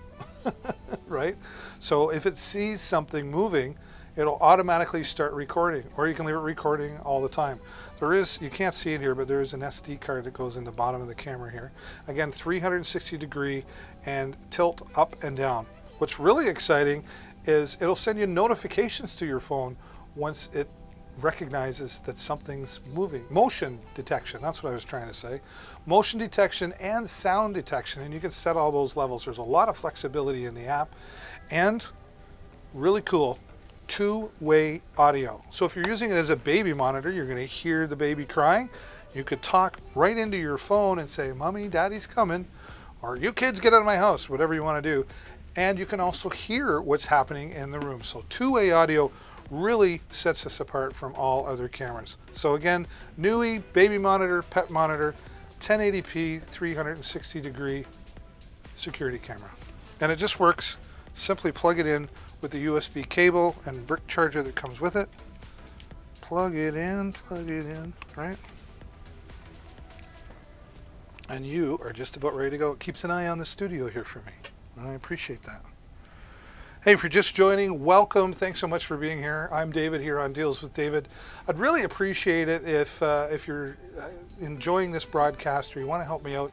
Right? So if it sees something moving, it'll automatically start recording, or you can leave it recording all the time. There is, you can't see it here, but there is an SD card that goes in the bottom of the camera here. Again, 360 degree and tilt up and down. What's really exciting is it'll send you notifications to your phone once it recognizes that something's moving. Motion detection, that's what I was trying to say. Motion detection and sound detection, and you can set all those levels. There's a lot of flexibility in the app, and really cool, two-way audio. So if you're using it as a baby monitor, you're going to hear the baby crying. You could talk right into your phone and say, "Mommy, Daddy's coming," or "You kids get out of my house," whatever you want to do. And you can also hear what's happening in the room. So two-way audio really sets us apart from all other cameras. So again, Nui Baby Monitor, Pet Monitor, 1080p, 360 degree security camera. And it just works. Simply plug it in with the USB cable and brick charger that comes with it. Plug it in, right? And you are just about ready to go. It keeps an eye on the studio here for me. I appreciate that. Hey, if you're just joining, welcome. Thanks so much for being here. I'm David here on Deals with David. I'd really appreciate it if you're enjoying this broadcast or you want to help me out.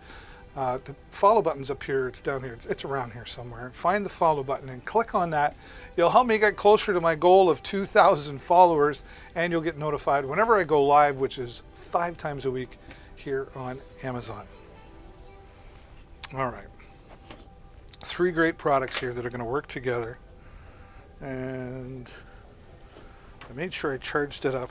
The follow button's up here. It's down here. It's around here somewhere. Find the follow button and click on that. You'll help me get closer to my goal of 2,000 followers, and you'll get notified whenever I go live, which is 5 times a week here on Amazon. All right. 3 great products here that are going to work together. And I made sure I charged it up.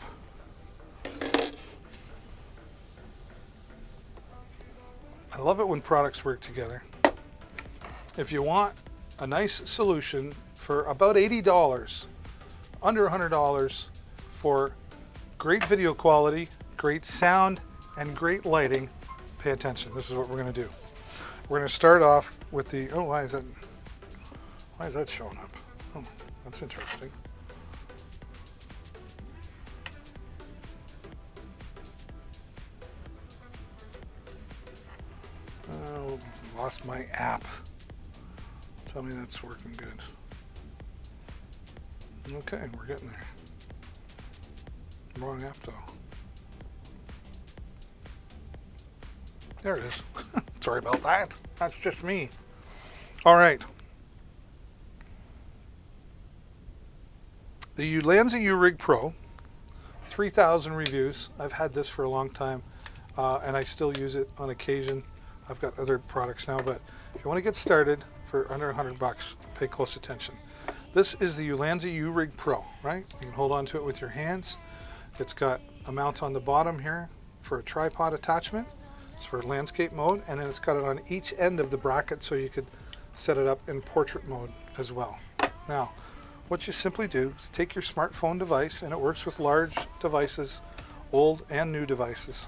I love it when products work together. If you want a nice solution for about $80, under $100, for great video quality, great sound, and great lighting, pay attention. This is what we're going to do. We're going to start off with the, oh, why is that showing up? Oh, that's interesting. Oh, lost my app. Tell me that's working good. Okay, we're getting there. Wrong app though. There it is. Sorry about that. That's just me. All right. The Ulanzi U-Rig Pro, 3,000 reviews. I've had this for a long time, and I still use it on occasion. I've got other products now, but if you want to get started for under $100, pay close attention. This is the Ulanzi U-Rig Pro, right? You can hold on to it with your hands. It's got a mount on the bottom here for a tripod attachment. It's for landscape mode, and then it's got it on each end of the bracket so you could set it up in portrait mode as well. Now, what you simply do is take your smartphone device, and it works with large devices, old and new devices.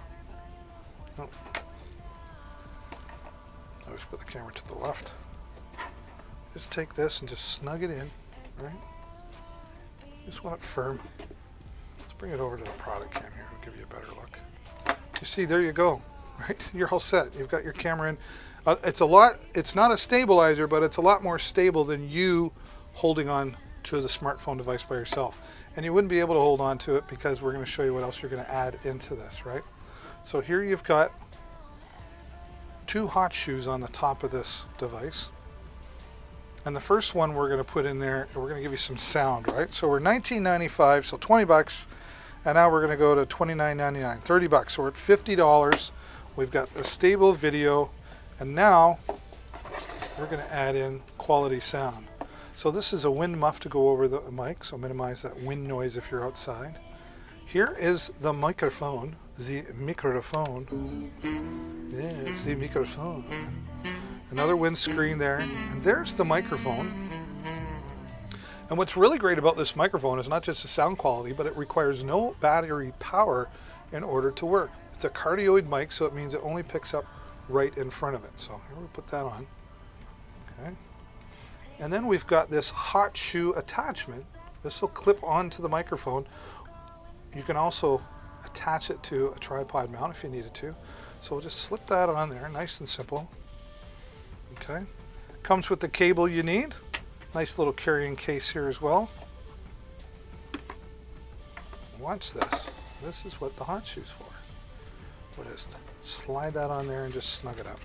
Oh. I always put the camera to the left. Just take this and just snug it in, right? Just want it firm. Let's bring it over to the product cam here. I'll give you a better look. You see, there you go, right? You're all set. You've got your camera in. It's not a stabilizer, but it's a lot more stable than you holding on to the smartphone device by yourself. And you wouldn't be able to hold on to it because we're going to show you what else you're going to add into this, right? So here you've got 2 hot shoes on the top of this device. And the first one we're going to put in there, we're going to give you some sound, right? So we're $19.95, so 20 bucks. And now we're going to go to $29.99, 30 bucks. So we're at $50. We've got a stable video. And now we're going to add in quality sound. So this is a wind muff to go over the mic, so minimize that wind noise if you're outside. Here is the microphone, the microphone. Yes, the microphone. Another windscreen there, and there's the microphone. And what's really great about this microphone is not just the sound quality, but it requires no battery power in order to work. It's a cardioid mic, so it means it only picks up right in front of it. So here we'll put that on. Okay. And then we've got this hot shoe attachment. This will clip onto the microphone. You can also attach it to a tripod mount if you needed to. So we'll just slip that on there, nice and simple. Okay. Comes with the cable you need. Nice little carrying case here as well. Watch this. This is what the hot shoe's for. We'll just slide that on there and just snug it up.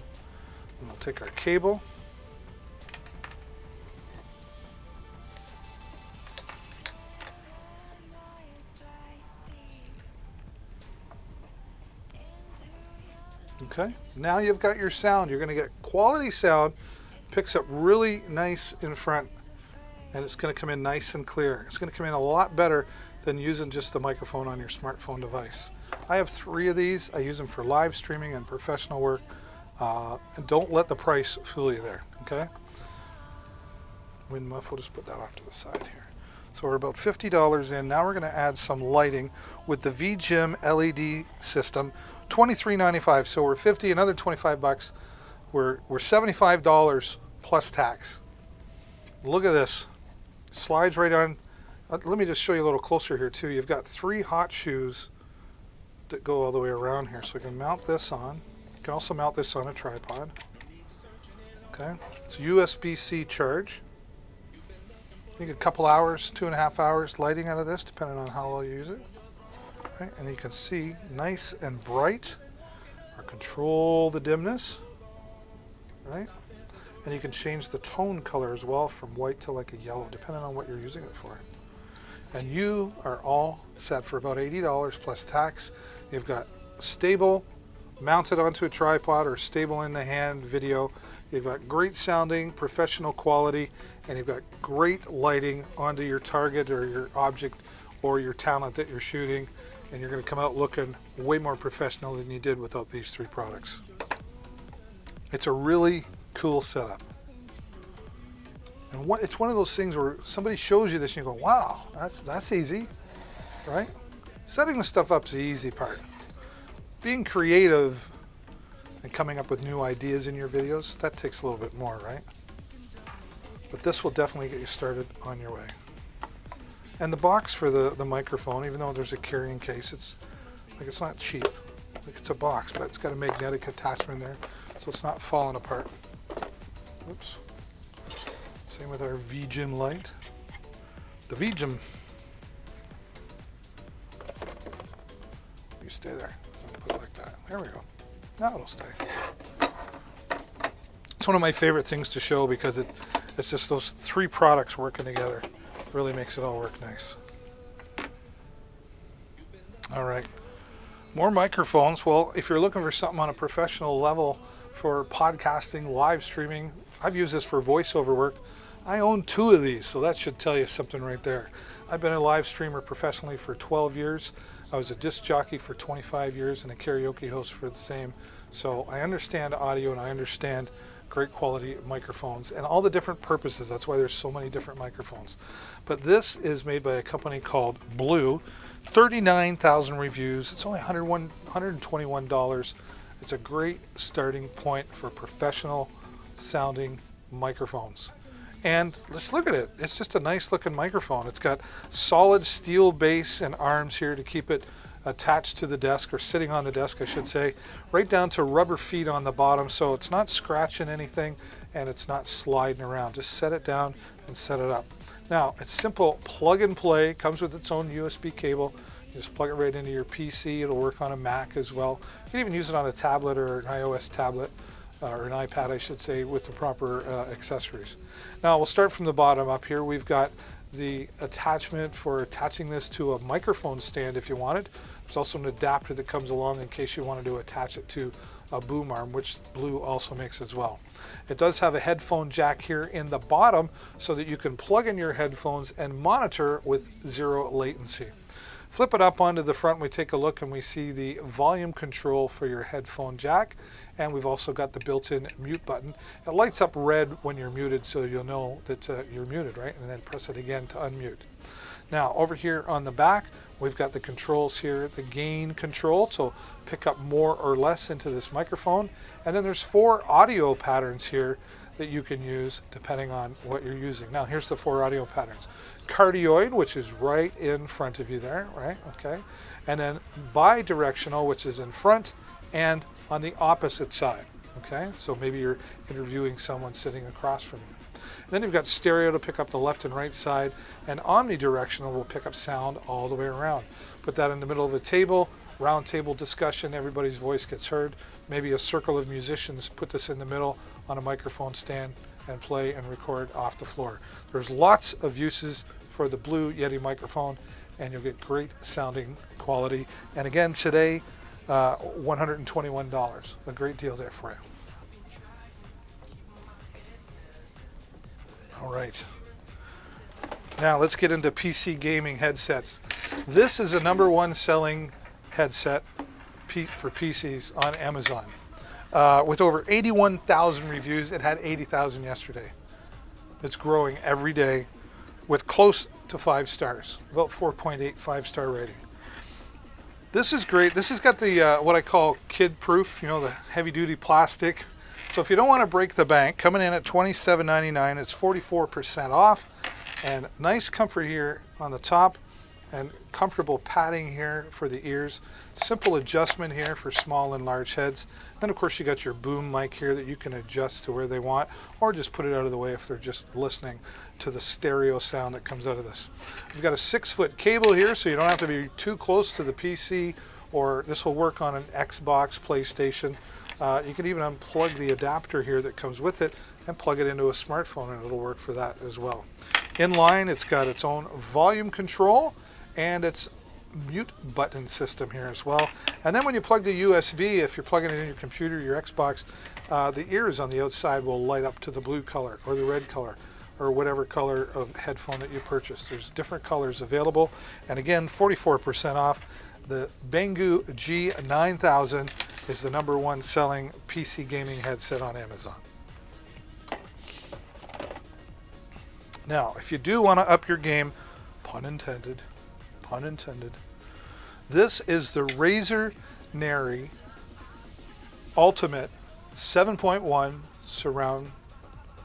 And we'll take our cable. Okay, now you've got your sound. You're going to get quality sound, picks up really nice in front, and it's going to come in nice and clear. It's going to come in a lot better than using just the microphone on your smartphone device. I have 3 of these. I use them for live streaming and professional work. And don't let the price fool you there, okay? Wind muff, we'll just put that off to the side here. So we're about $50 in. Now we're going to add some lighting with the VGIM LED system. $23.95, so we're $50, another 25 bucks. We're $75 plus tax. Look at this. Slides right on. Let me just show you a little closer here too. You've got 3 hot shoes that go all the way around here. So we can mount this on. You can also mount this on a tripod. Okay, it's USB-C charge. You get a couple hours, 2.5 hours lighting out of this, depending on how well you use it. Right, and you can see nice and bright, or control the dimness, right? And you can change the tone color as well from white to like a yellow, depending on what you're using it for. And you are all set for about $80 plus tax. You've got stable, mounted onto a tripod or stable in the hand video. You've got great sounding, professional quality, and you've got great lighting onto your target or your object or your talent that you're shooting. And you're going to come out looking way more professional than you did without these 3 products. It's a really cool setup. And it's one of those things where somebody shows you this and you go, wow, that's easy, right? Setting the stuff up is the easy part. Being creative and coming up with new ideas in your videos, that takes a little bit more, right? But this will definitely get you started on your way. And the box for the microphone, even though there's a carrying case, it's not cheap. Like it's a box, but it's got a magnetic attachment there, so it's not falling apart. Oops. Same with our VGIM light. The VGIM. You stay there. Put it like that. There we go. Now it'll stay. It's one of my favorite things to show because it's just those 3 products working together. Really makes it all work nice. All right, more microphones. Well, if you're looking for something on a professional level for podcasting, live streaming, I've used this for voiceover work. I own 2 of these, so that should tell you something right there. I've been a live streamer professionally for 12 years. I was a disc jockey for 25 years and a karaoke host for the same. So I understand audio and I understand great quality microphones and all the different purposes. That's why there's so many different microphones. But this is made by a company called Blue. 39,000 reviews. It's only $121. It's a great starting point for professional sounding microphones. And let's look at it. It's just a nice looking microphone. It's got solid steel base and arms here to keep it attached to the desk, or sitting on the desk I should say, right down to rubber feet on the bottom, so it's not scratching anything and it's not sliding around. Just set it down and set it up. Now it's simple plug and play, comes with its own USB cable. You just plug it right into your PC. It'll work on a Mac as well. You can even use it on a tablet or an iOS tablet, or an iPad I should say, with the proper accessories. Now we'll start from the bottom up here. We've got the attachment for attaching this to a microphone stand if you want it. There's also an adapter that comes along in case you wanted to attach it to a boom arm, which Blue also makes as well. It does have a headphone jack here in the bottom so that you can plug in your headphones and monitor with 0 latency. Flip it up onto the front, we take a look and we see the volume control for your headphone jack, and we've also got the built-in mute button. It lights up red when you're muted, so you'll know that you're muted, right? And then press it again to unmute. Now over here on the back, we've got the controls here, the gain control, so pick up more or less into this microphone. And then there's 4 audio patterns here that you can use depending on what you're using. Now here's the 4 audio patterns. Cardioid, which is right in front of you there, right? Okay. And then bidirectional, which is in front and on the opposite side. Okay. So maybe you're interviewing someone sitting across from you. And then you've got stereo to pick up the left and right side, and omnidirectional will pick up sound all the way around. Put that in the middle of a table, round table discussion, everybody's voice gets heard. Maybe a circle of musicians, put this in the middle on a microphone stand and play and record off the floor. There's lots of uses for the Blue Yeti microphone, and you'll get great sounding quality. And again today, $121, a great deal there for you. All right, now let's get into PC gaming headsets. This is a #1 selling headset for PCs on Amazon. With over 81,000 reviews. It had 80,000 yesterday. It's growing every day with close to 5 stars, about 4.8 5-star rating. This is great. This has got the what I call kid proof, you know, the heavy duty plastic. So if you don't want to break the bank, coming in at $27.99, it's 44% off, and nice comfort here on the top, and comfortable padding here for the ears. Simple adjustment here for small and large heads. Then of course you got your boom mic here that you can adjust to where they want, or just put it out of the way if they're just listening to the stereo sound that comes out of this. We've got a 6-foot cable here, so you don't have to be too close to the PC, or this will work on an Xbox, PlayStation. You can even unplug the adapter here that comes with it and plug it into a smartphone, and it'll work for that as well. In line, it's got its own volume control and its mute button system here as well. And then when you plug the USB, if you're plugging it in your computer, your Xbox, the ears on the outside will light up to the blue color or the red color or whatever color of headphone that you purchase. There's different colors available. And again, 44% off. The Banggood G9000 is the #1 selling PC gaming headset on Amazon. Now, if you do want to up your game, pun intended, this is the Razer Nary Ultimate 7.1 surround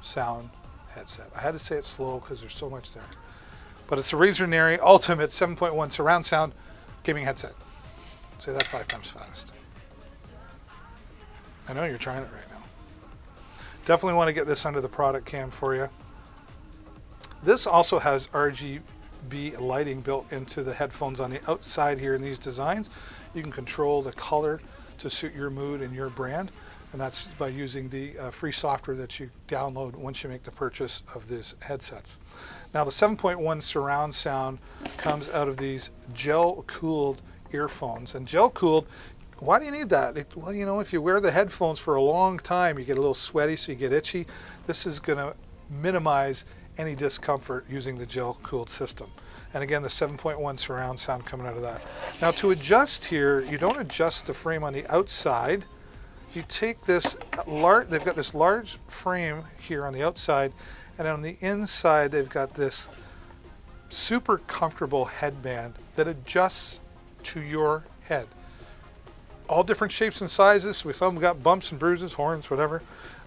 sound headset. I had to say it slow because there's so much there. But it's the Razer Nary Ultimate 7.1 surround sound gaming headset. Say that 5 times fast. I know you're trying it right now. Definitely want to get this under the product cam for you. This also has RGB lighting built into the headphones on the outside here in these designs. You can control the color to suit your mood and your brand, and that's by using the free software that you download once you make the purchase of these headsets. Now the 7.1 surround sound comes out of these gel-cooled earphones, and gel-cooled, why do you need that? Well, you know, if you wear the headphones for a long time, you get a little sweaty, so you get itchy. This is going to minimize any discomfort using the gel-cooled system. And again, the 7.1 surround sound coming out of that. Now to adjust here, you don't adjust the frame on the outside. you take this large, they've got this large frame here on the outside, and on the inside they've got this super comfortable headband that adjusts to your head. All different shapes and sizes. Some of them got bumps and bruises, horns, whatever.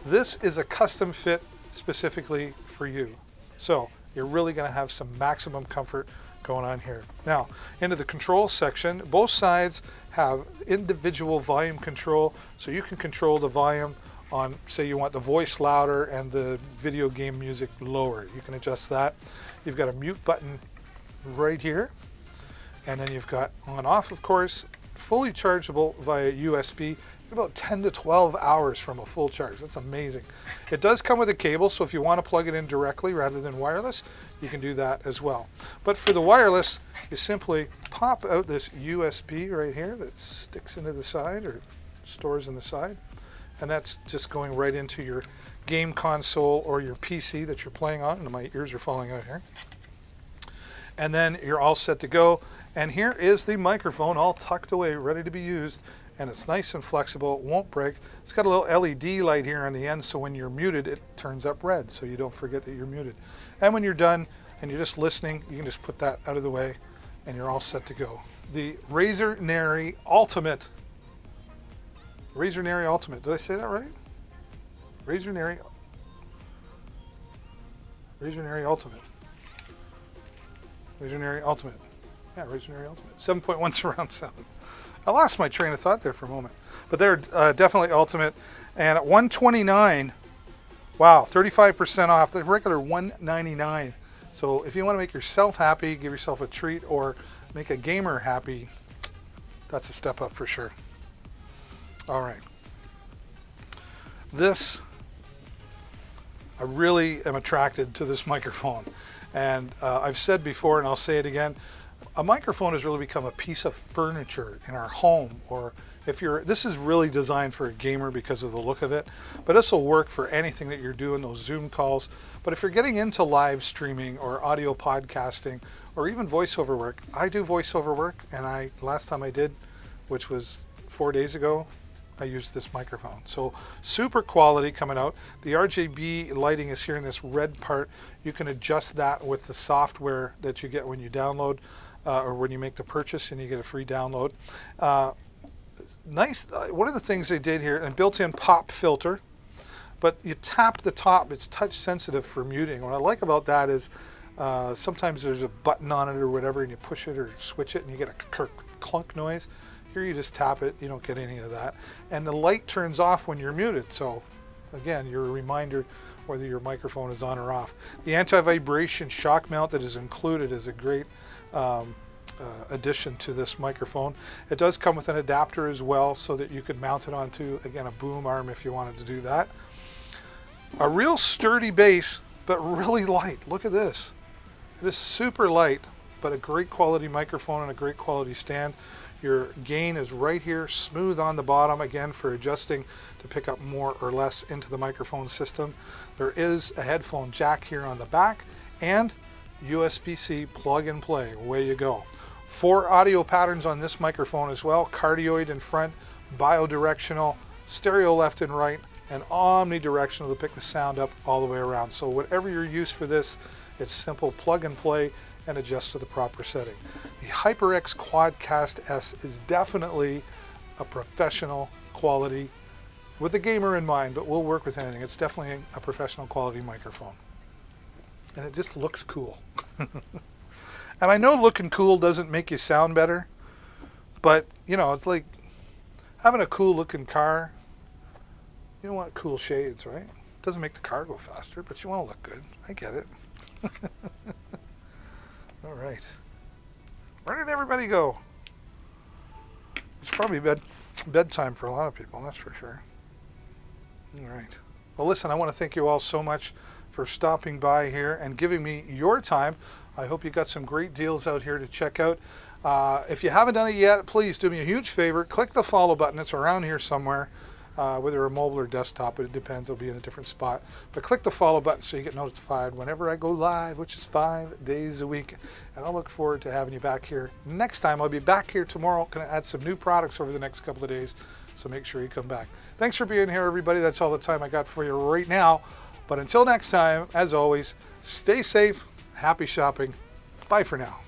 This is a custom fit specifically for you. So you're really going to have some maximum comfort going on here. Now, into the control section, both sides have individual volume control, so you can control the volume on, say you want the voice louder and the video game music lower. You can adjust that. You've got a mute button right here, and then you've got on off, of course, fully chargeable via USB. About 10 to 12 hours from a full charge. That's amazing. It does come with a cable, so if you want to plug it in directly rather than wireless, you can do that as well. But for the wireless, you simply pop out this USB right here that sticks into the side or stores in the side, and that's just going right into your game console or your PC that you're playing on. And my ears are falling out here. And then you're all set to go. And here is the microphone all tucked away, ready to be used. And it's nice and flexible, it won't break. It's got a little LED light here on the end, so when you're muted, it turns up red, so you don't forget that you're muted. And when you're done and you're just listening, you can just put that out of the way and you're all set to go. The Razer Nary Ultimate. Razer Nary Ultimate, did I say that right? Razer Nary Ultimate. Razer Nary Ultimate. Yeah, Razer Nary Ultimate. 7.1 surround sound. I lost my train of thought there for a moment. But they're definitely Ultimate. And at $129, wow, 35% off. The regular $199. So if you want to make yourself happy, give yourself a treat, or make a gamer happy, that's a step up for sure. All right. This, I really am attracted to this microphone. And I've said before, and I'll say it again, a microphone has really become a piece of furniture in our home, or if you're, this is really designed for a gamer because of the look of it, but this will work for anything that you're doing, those Zoom calls. But if you're getting into live streaming or audio podcasting or even voiceover work, I do voiceover work, and last time I did, which was 4 days ago, I used this microphone. So super quality coming out. The RGB lighting is here in this red part. You can adjust that with the software that you get when you download or when you make the purchase, and you get a free download. Nice. One of the things they did here, and built-in pop filter, but you tap the top. It's touch sensitive for muting. What I like about that is sometimes there's a button on it or whatever, and you push it or switch it and you get a clunk noise. Here you just tap it, you don't get any of that. And the light turns off when you're muted. So again, you're a reminder whether your microphone is on or off. The anti-vibration shock mount that is included is a great addition to this microphone. It does come with an adapter as well, so that you could mount it onto, again, a boom arm if you wanted to do that. A real sturdy base, but really light. Look at this. It is super light, but a great quality microphone and a great quality stand. Your gain is right here, smooth on the bottom, again, for adjusting to pick up more or less into the microphone system. There is a headphone jack here on the back, and USB-C plug and play. Away you go. 4 audio patterns on this microphone as well. Cardioid in front, bidirectional, stereo left and right, and omnidirectional to pick the sound up all the way around. So whatever your use for this, it's simple, plug and play, and adjust to the proper setting. The HyperX Quadcast S is definitely a professional quality, with a gamer in mind, but we'll work with anything. It's definitely a professional quality microphone. And it just looks cool. And I know looking cool doesn't make you sound better, but you know, it's like having a cool looking car. You don't want cool shades, right? It doesn't make the car go faster, but you want to look good. I get it. All right. Where did everybody go? It's probably bedtime for a lot of people, that's for sure. All right. Well, listen, I want to thank you all so much for stopping by here and giving me your time. I hope you got some great deals out here to check out. If you haven't done it yet, please do me a huge favor. Click the follow button. It's around here somewhere. whether a mobile or desktop, but it depends. It'll be in a different spot. But click the follow button so you get notified whenever I go live, which is 5 days a week. And I'll look forward to having you back here next time. I'll be back here tomorrow. Going to add some new products over the next couple of days, so make sure you come back. Thanks for being here, everybody. That's all the time I got for you right now. But until next time, as always, stay safe, happy shopping. Bye for now.